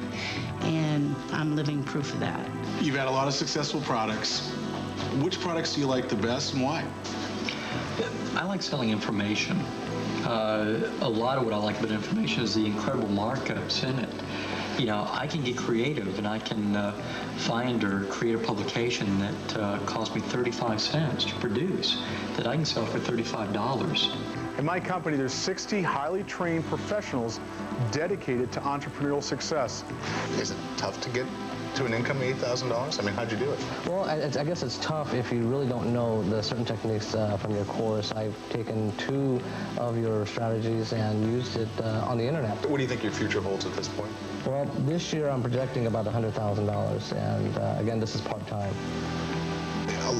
And I'm living proof of that. You've had a lot of successful products. Which products do you like the best and why? I like selling information. A lot of what I like about information is the incredible markups in it. You know, I can get creative and I can find or create a publication that cost me 35 cents to produce that I can sell for $35. In my company, there's 60 highly trained professionals dedicated to entrepreneurial success. Is it tough to get to an income of $8,000? I mean, how'd you do it? Well, I guess it's tough if you really don't know the certain techniques from your course. I've taken 2 of your strategies and used it on the internet. What do you think your future holds at this point? Well, this year I'm projecting about $100,000, and again, this is part-time.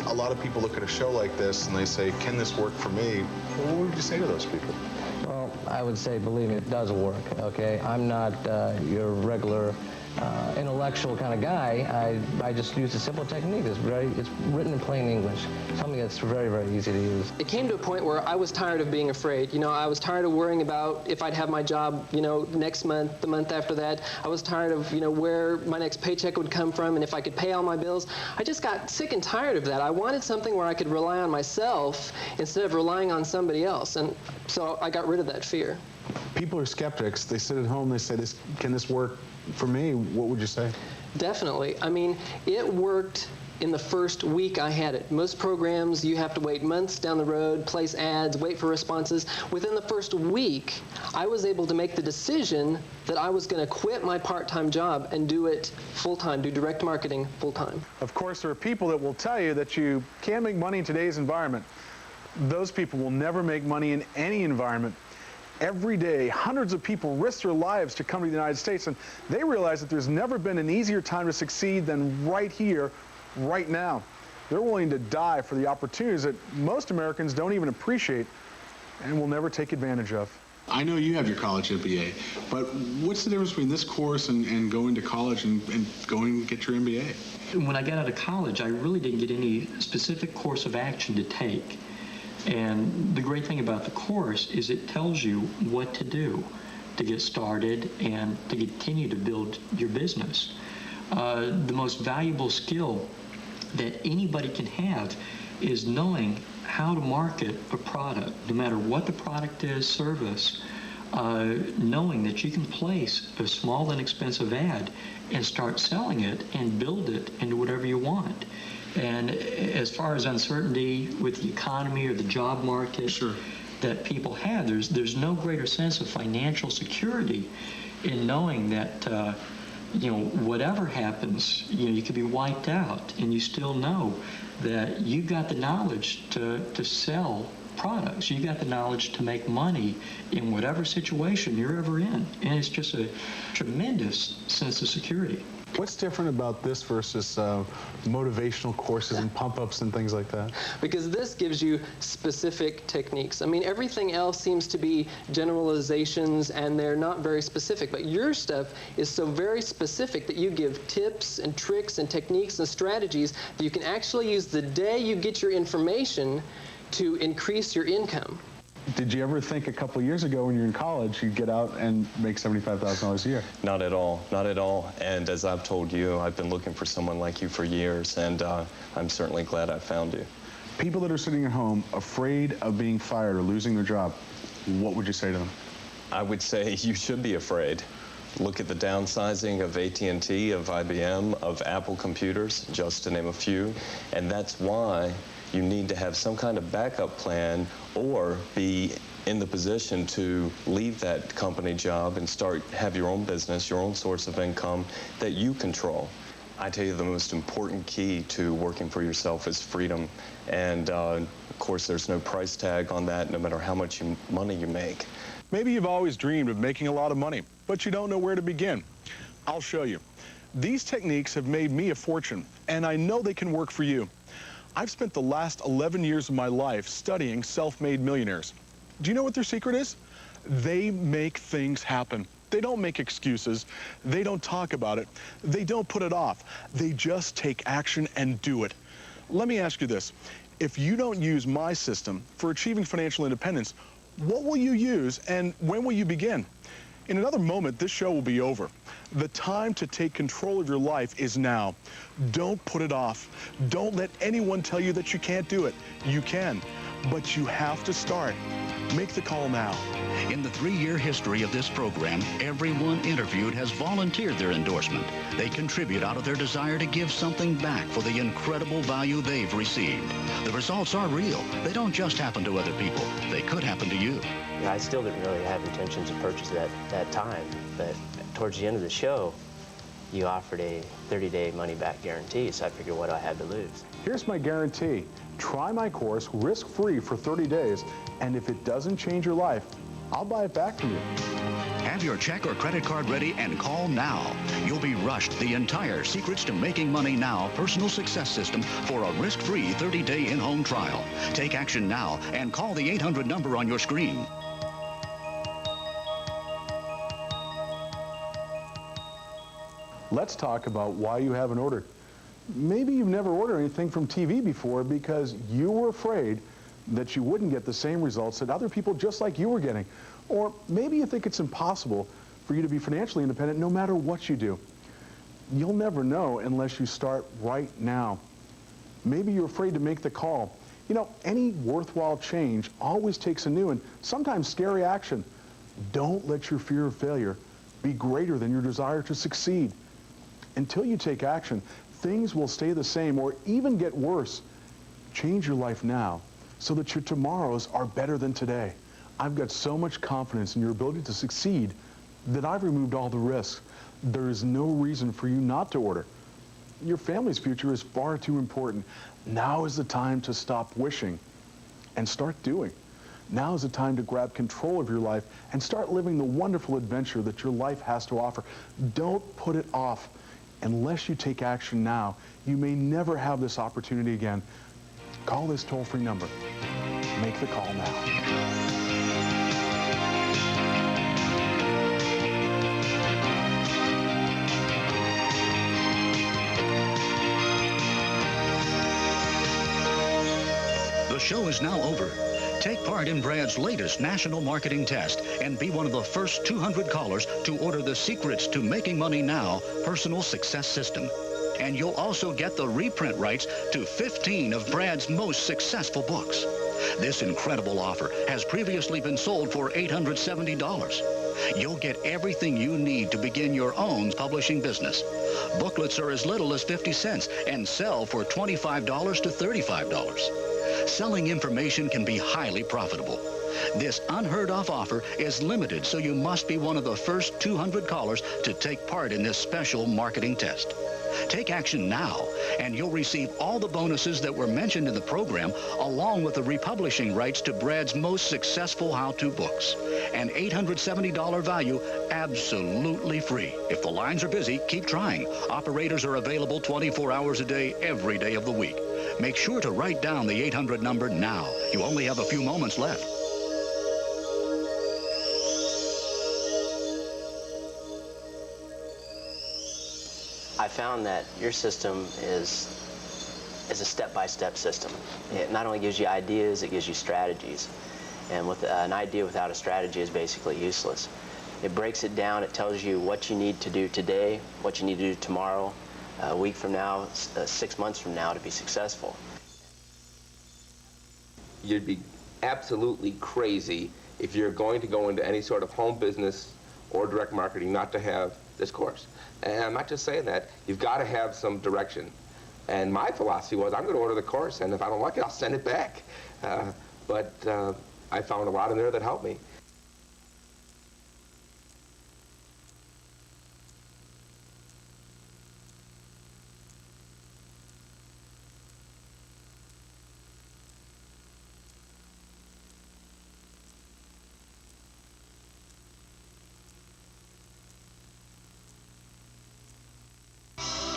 a lot of people look at a show like this and they say, can this work for me? Well, what would you say to those people? Well, I would say, believe me, it does work, okay? I'm not your regular intellectual kind of guy. I just use a simple technique. It's written in plain English, something that's very, very easy to use. It came to a point where I was tired of being afraid. You know, I was tired of worrying about if I'd have my job, you know, next month, the month after that. I was tired of, you know, where my next paycheck would come from and if I could pay all my bills. I just got sick and tired of that. I wanted something where I could rely on myself instead of relying on somebody else. And so I got rid of that fear. People are skeptics. They sit at home, they say, can this work for me? What would you say? Definitely. I mean, it worked in the first week I had it. Most programs, you have to wait months down the road, place ads, wait for responses. Within the first week, I was able to make the decision that I was going to quit my part-time job and do it full-time, do direct marketing full-time. Of course, there are people that will tell you that you can't make money in today's environment. Those people will never make money in any environment. Every day, hundreds of people risk their lives to come to the United States, and they realize that there's never been an easier time to succeed than right here, right now. They're willing to die for the opportunities that most Americans don't even appreciate and will never take advantage of. I know you have your college MBA, but what's the difference between this course and going to college and going to get your MBA? When I got out of college, I really didn't get any specific course of action to take. And the great thing about the course is it tells you what to do to get started and to continue to build your business. The most valuable skill that anybody can have is knowing how to market a product, no matter what the product is, service, knowing that you can place a small, inexpensive ad and start selling it and build it into whatever you want. And as far as uncertainty with the economy or the job market that people have, there's no greater sense of financial security in knowing that you know, whatever happens, you know, you could be wiped out, and you still know that you've got the knowledge to sell products. You've got the knowledge to make money in whatever situation you're ever in, and it's just a tremendous sense of security. What's different about this versus motivational courses and pump-ups and things like that? Because this gives you specific techniques. I mean, everything else seems to be generalizations and they're not very specific, but your stuff is so very specific that you give tips and tricks and techniques and strategies that you can actually use the day you get your information to increase your income. Did you ever think a couple of years ago when you were in college you'd get out and make $75,000 a year? Not at all, not at all. And as I've told you, I've been looking for someone like you for years, and I'm certainly glad I found you. People that are sitting at home afraid of being fired or losing their job, what would you say to them? I would say you should be afraid. Look at the downsizing of AT&T, of IBM, of Apple computers, just to name a few, and that's why you need to have some kind of backup plan or be in the position to leave that company job and have your own business, your own source of income that you control. I tell you, the most important key to working for yourself is freedom. And of course, there's no price tag on that, no matter how much money you make. Maybe you've always dreamed of making a lot of money, but you don't know where to begin. I'll show you. These techniques have made me a fortune, and I know they can work for you. I've spent the last 11 years of my life studying self-made millionaires. Do you know what their secret is? They make things happen. They don't make excuses. They don't talk about it. They don't put it off. They just take action and do it. Let me ask you this. If you don't use my system for achieving financial independence, what will you use and when will you begin? In another moment, this show will be over. The time to take control of your life is now. Don't put it off. Don't let anyone tell you that you can't do it. You can, but you have to start. Make the call now. In the 3-year history of this program, everyone interviewed has volunteered their endorsement. They contribute out of their desire to give something back for the incredible value they've received. The results are real. They don't just happen to other people. They could happen to you. I still didn't really have intentions to purchase that time, but towards the end of the show, you offered a 30-day money-back guarantee, so I figured, what do I have to lose? Here's my guarantee. Try my course risk-free for 30 days, and if it doesn't change your life, I'll buy it back from you. Have your check or credit card ready and call now. You'll be rushed the entire Secrets to Making Money Now personal success system for a risk-free 30-day in-home trial. Take action now and call the 800 number on your screen. Let's talk about why you haven't ordered. Maybe you've never ordered anything from TV before because you were afraid that you wouldn't get the same results that other people just like you were getting. Or maybe you think it's impossible for you to be financially independent no matter what you do. You'll never know unless you start right now. Maybe you're afraid to make the call. You know, any worthwhile change always takes a new and sometimes scary action. Don't let your fear of failure be greater than your desire to succeed. Until you take action, things will stay the same or even get worse. Change your life now so that your tomorrows are better than today. I've got so much confidence in your ability to succeed that I've removed all the risks. There is no reason for you not to order. Your family's future is far too important. Now is the time to stop wishing and start doing. Now is the time to grab control of your life and start living the wonderful adventure that your life has to offer. Don't put it off. Unless you take action now, you may never have this opportunity again. Call this toll-free number. Make the call now. The show is now over. Take part in Brad's latest national marketing test and be one of the first 200 callers to order the Secrets to Making Money Now personal success system. And you'll also get the reprint rights to 15 of Brad's most successful books. This incredible offer has previously been sold for $870. You'll get everything you need to begin your own publishing business. Booklets are as little as 50 cents and sell for $25 to $35. Selling information can be highly profitable. This unheard-of offer is limited, so you must be one of the first 200 callers to take part in this special marketing test. Take action now, and you'll receive all the bonuses that were mentioned in the program, along with the republishing rights to Brad's most successful how-to books. An $870 value, absolutely free. If the lines are busy, keep trying. Operators are available 24 hours a day, every day of the week. Make sure to write down the 800 number now. You only have a few moments left. I found that your system is a step-by-step system. It not only gives you ideas, it gives you strategies. And with an idea without a strategy is basically useless. It breaks it down. It tells you what you need to do today, what you need to do tomorrow, a week from now, 6 months from now to be successful. You'd be absolutely crazy if you're going to go into any sort of home business or direct marketing not to have this course. And I'm not just saying that. You've got to have some direction. And my philosophy was, I'm going to order the course, and if I don't like it, I'll send it back. But I found a lot in there that helped me.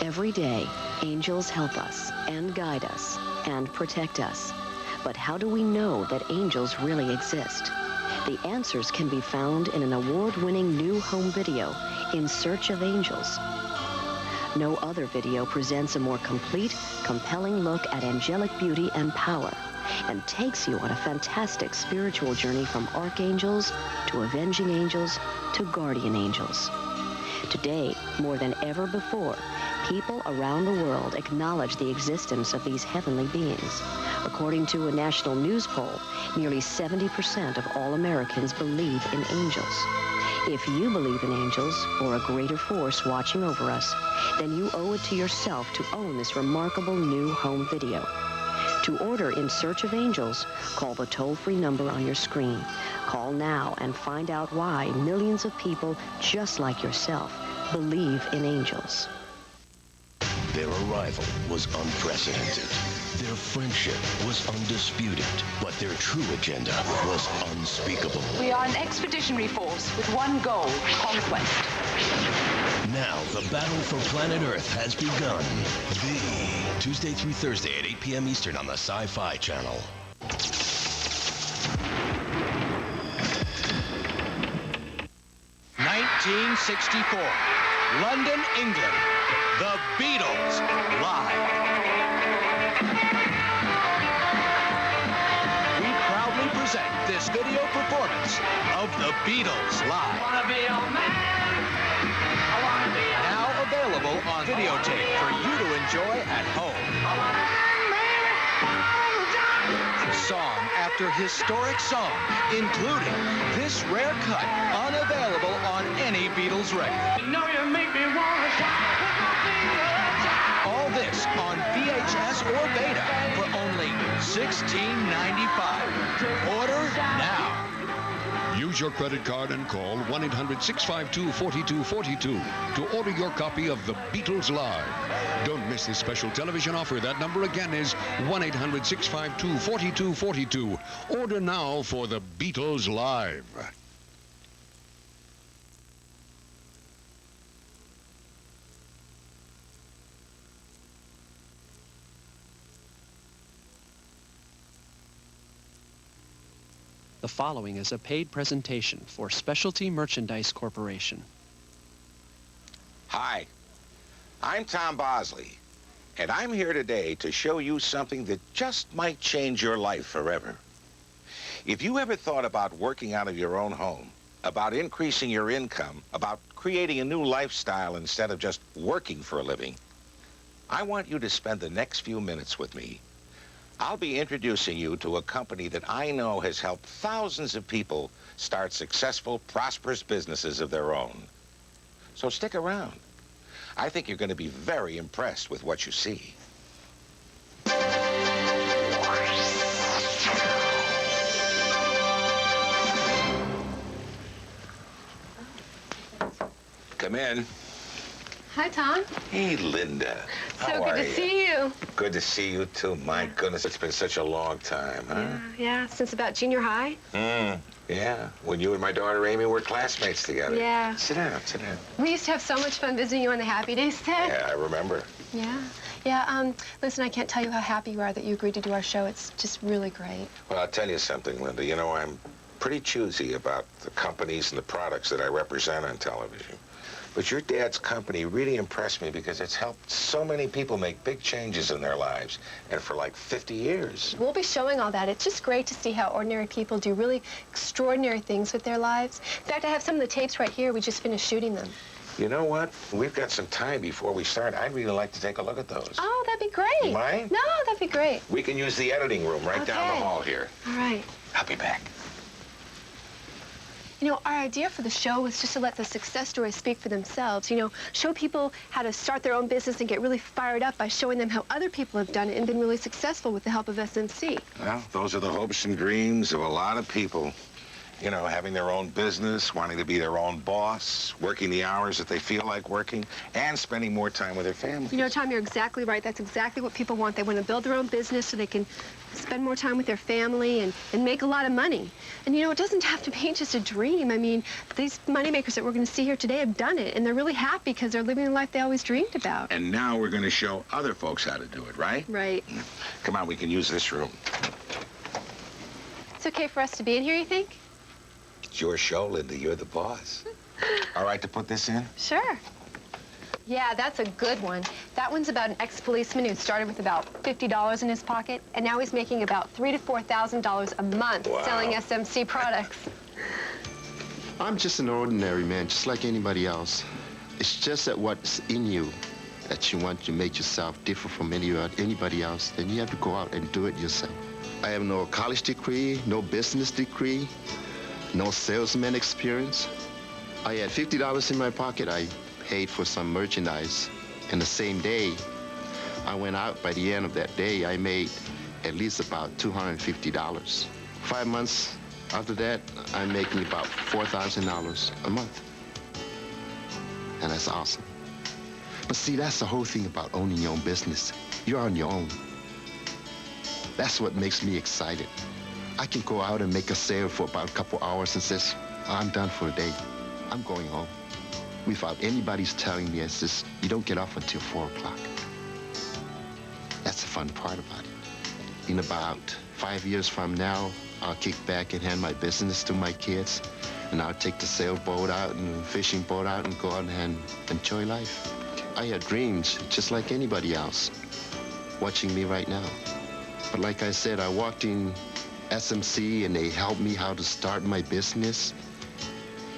Every day, angels help us and guide us and protect us. But how do we know that angels really exist? The answers can be found in an award-winning new home video, In Search of Angels. No other video presents a more complete, compelling look at angelic beauty and power and takes you on a fantastic spiritual journey from archangels to avenging angels to guardian angels. Today, more than ever before, people around the world acknowledge the existence of these heavenly beings. According to a national news poll, nearly 70% of all Americans believe in angels. If you believe in angels or a greater force watching over us, then you owe it to yourself to own this remarkable new home video. To order In Search of Angels, call the toll-free number on your screen. Call now and find out why millions of people just like yourself believe in angels. Their arrival was unprecedented. Their friendship was undisputed, but their true agenda was unspeakable. We are an expeditionary force course with one goal, conquest. Now, the battle for planet Earth has begun. Tuesday through Thursday at 8 p.m. Eastern on the Sci Fi Channel. 1964, London, England. The Beatles live. We proudly present this video performance of The Beatles live. Now available on videotape for you to enjoy at home. Song after historic song, including this rare cut, unavailable on any Beatles record. You know you make me wanna shout. All this on VHS or Beta for only $16.95. Order now. Use your credit card and call 1-800-652-4242 to order your copy of The Beatles Live. Don't miss this special television offer. That number again is 1-800-652-4242. Order now for The Beatles Live. The following is a paid presentation for Specialty Merchandise Corporation. Hi, I'm Tom Bosley, and I'm here today to show you something that just might change your life forever. If you ever thought about working out of your own home, about increasing your income, about creating a new lifestyle instead of just working for a living, I want you to spend the next few minutes with me. I'll be introducing you to a company that I know has helped thousands of people start successful, prosperous businesses of their own. So stick around. I think you're going to be very impressed with what you see. Come in. Hi, Tom. Hey, Linda. So good to see you. Good to see you, too. My goodness, it's been such a long time, huh? Yeah, since about junior high. Yeah, when you and my daughter Amy were classmates together. Yeah. Sit down, sit down. We used to have so much fun visiting you on the Happy Days set. Yeah, I remember. Yeah, listen, I can't tell you how happy you are that you agreed to do our show. It's just really great. Well, I'll tell you something, Linda. You know, I'm pretty choosy about the companies and the products that I represent on television. But your dad's company really impressed me because it's helped so many people make big changes in their lives, and for like 50 years. We'll be showing all that. It's just great to see how ordinary people do really extraordinary things with their lives. In fact, I have some of the tapes right here. We just finished shooting them. You know what? We've got some time before we start. I'd really like to take a look at those. Oh, that'd be great. You mind? No, that'd be great. We can use the editing room right down the hall here. All right. I'll be back. You know, our idea for the show was just to let the success stories speak for themselves. You know, show people how to start their own business and get really fired up by showing them how other people have done it and been really successful with the help of SMC. Well, those are the hopes and dreams of a lot of people. You know, having their own business, wanting to be their own boss, working the hours that they feel like working, and spending more time with their family. You know, Tom, you're exactly right. That's exactly what people want. They want to build their own business so they can spend more time with their family and make a lot of money. And, you know, it doesn't have to be just a dream. I mean, these moneymakers that we're going to see here today have done it, and they're really happy because they're living the life they always dreamed about. And now we're going to show other folks how to do it, right? Right. Come on, we can use this room. It's okay for us to be in here, you think? It's your show, Linda. You're the boss. All right to put this in? Sure. Yeah, that's a good one. That one's about an ex-policeman who started with about $50 in his pocket, and now he's making about $3,000 to $4,000 a month selling SMC products. I'm just an ordinary man, just like anybody else. It's just that what's in you that you want to make yourself different from anybody else, then you have to go out and do it yourself. I have no college degree, no business degree, no salesman experience. I had $50 in my pocket. I paid for some merchandise. And the same day, I went out. By the end of that day, I made at least about $250. 5 months after that, I'm making about $4,000 a month. And that's awesome. But see, that's the whole thing about owning your own business. You're on your own. That's what makes me excited. I can go out and make a sale for about a couple hours and I'm done for the day. I'm going home. Without anybody's telling me, it's just, you don't get off until 4 o'clock. That's the fun part about it. In about 5 years from now, I'll kick back and hand my business to my kids, and I'll take the sailboat out and fishing boat out and go out and enjoy life. I had dreams just like anybody else watching me right now. But like I said, I walked in SMC and they helped me how to start my business.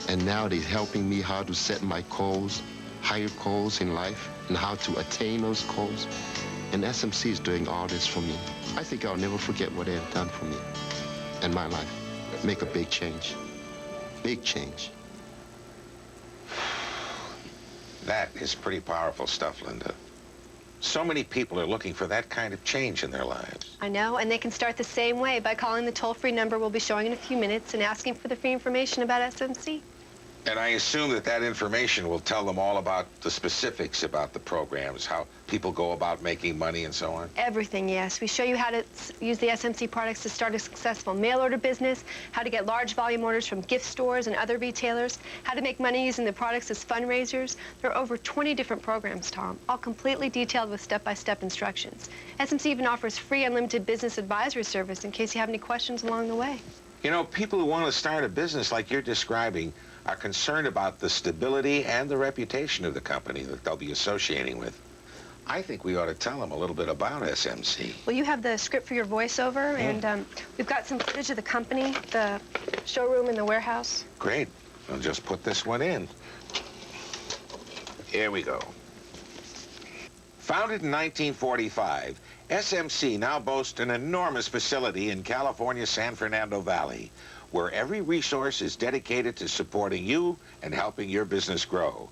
And now they're helping me how to set my goals, higher goals in life, and how to attain those goals. And SMC is doing all this for me. I think I'll never forget what they have done for me in my life. Make a big change. Big change. That is pretty powerful stuff, Linda. So many people are looking for that kind of change in their lives. I know, and they can start the same way by calling the toll-free number we'll be showing in a few minutes and asking for the free information about SMC. And I assume that that information will tell them all about the specifics about the programs, how people go about making money and so on? Everything, yes. We show you how to use the SMC products to start a successful mail-order business, how to get large volume orders from gift stores and other retailers, how to make money using the products as fundraisers. There are over 20 different programs, Tom, all completely detailed with step-by-step instructions. SMC even offers free unlimited business advisory service in case you have any questions along the way. You know, people who want to start a business like you're describing are concerned about the stability and the reputation of the company that they'll be associating with. I think we ought to tell them a little bit about SMC. Well, you have the script for your voiceover, and we've got some footage of the company, the showroom, and the warehouse. Great. I'll just put this one in. Here we go. Founded in 1945, SMC now boasts an enormous facility in California's San Fernando Valley, where every resource is dedicated to supporting you and helping your business grow.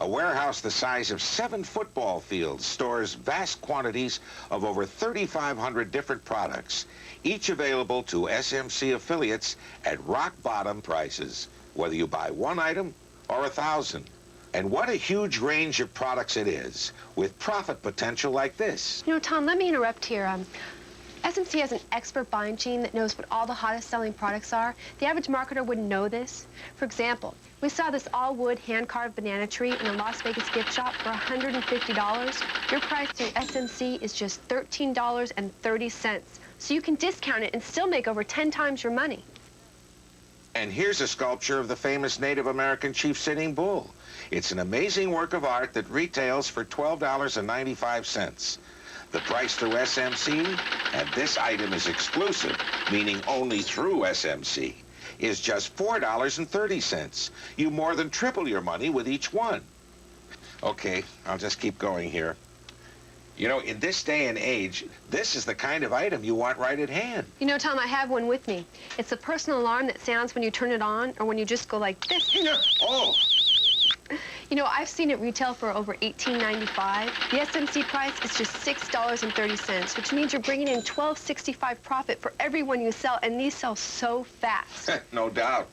A warehouse the size of 7 football fields stores vast quantities of over 3,500 different products, each available to SMC affiliates at rock-bottom prices, whether you buy 1 item or 1,000. And what a huge range of products it is, with profit potential like this. You know, Tom, let me interrupt here. SMC has an expert buying team that knows what all the hottest selling products are. The average marketer wouldn't know this. For example, we saw this all-wood hand-carved banana tree in a Las Vegas gift shop for $150. Your price through SMC is just $13.30. So you can discount it and still make over 10 times your money. And here's a sculpture of the famous Native American chief sitting bull. It's an amazing work of art that retails for $12.95. The price through SMC, and this item is exclusive, meaning only through SMC, is just $4.30. You more than triple your money with each one. Okay, I'll just keep going here. You know, in this day and age, this is the kind of item you want right at hand. You know, Tom, I have one with me. It's a personal alarm that sounds when you turn it on or when you just go like this. Oh! You know, I've seen it retail for over $18.95. The SMC price is just $6.30, which means you're bringing in $12.65 profit for every one you sell, and these sell so fast. No doubt.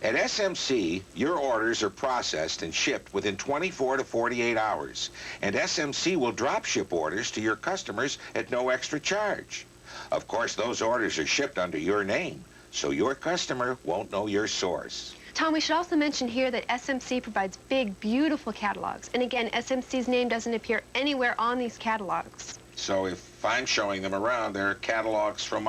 At SMC, your orders are processed and shipped within 24 to 48 hours, and SMC will drop ship orders to your customers at no extra charge. Of course, those orders are shipped under your name, so your customer won't know your source. Tom, we should also mention here that SMC provides big, beautiful catalogs. And again, SMC's name doesn't appear anywhere on these catalogs. So if I'm showing them around, they're catalogs from my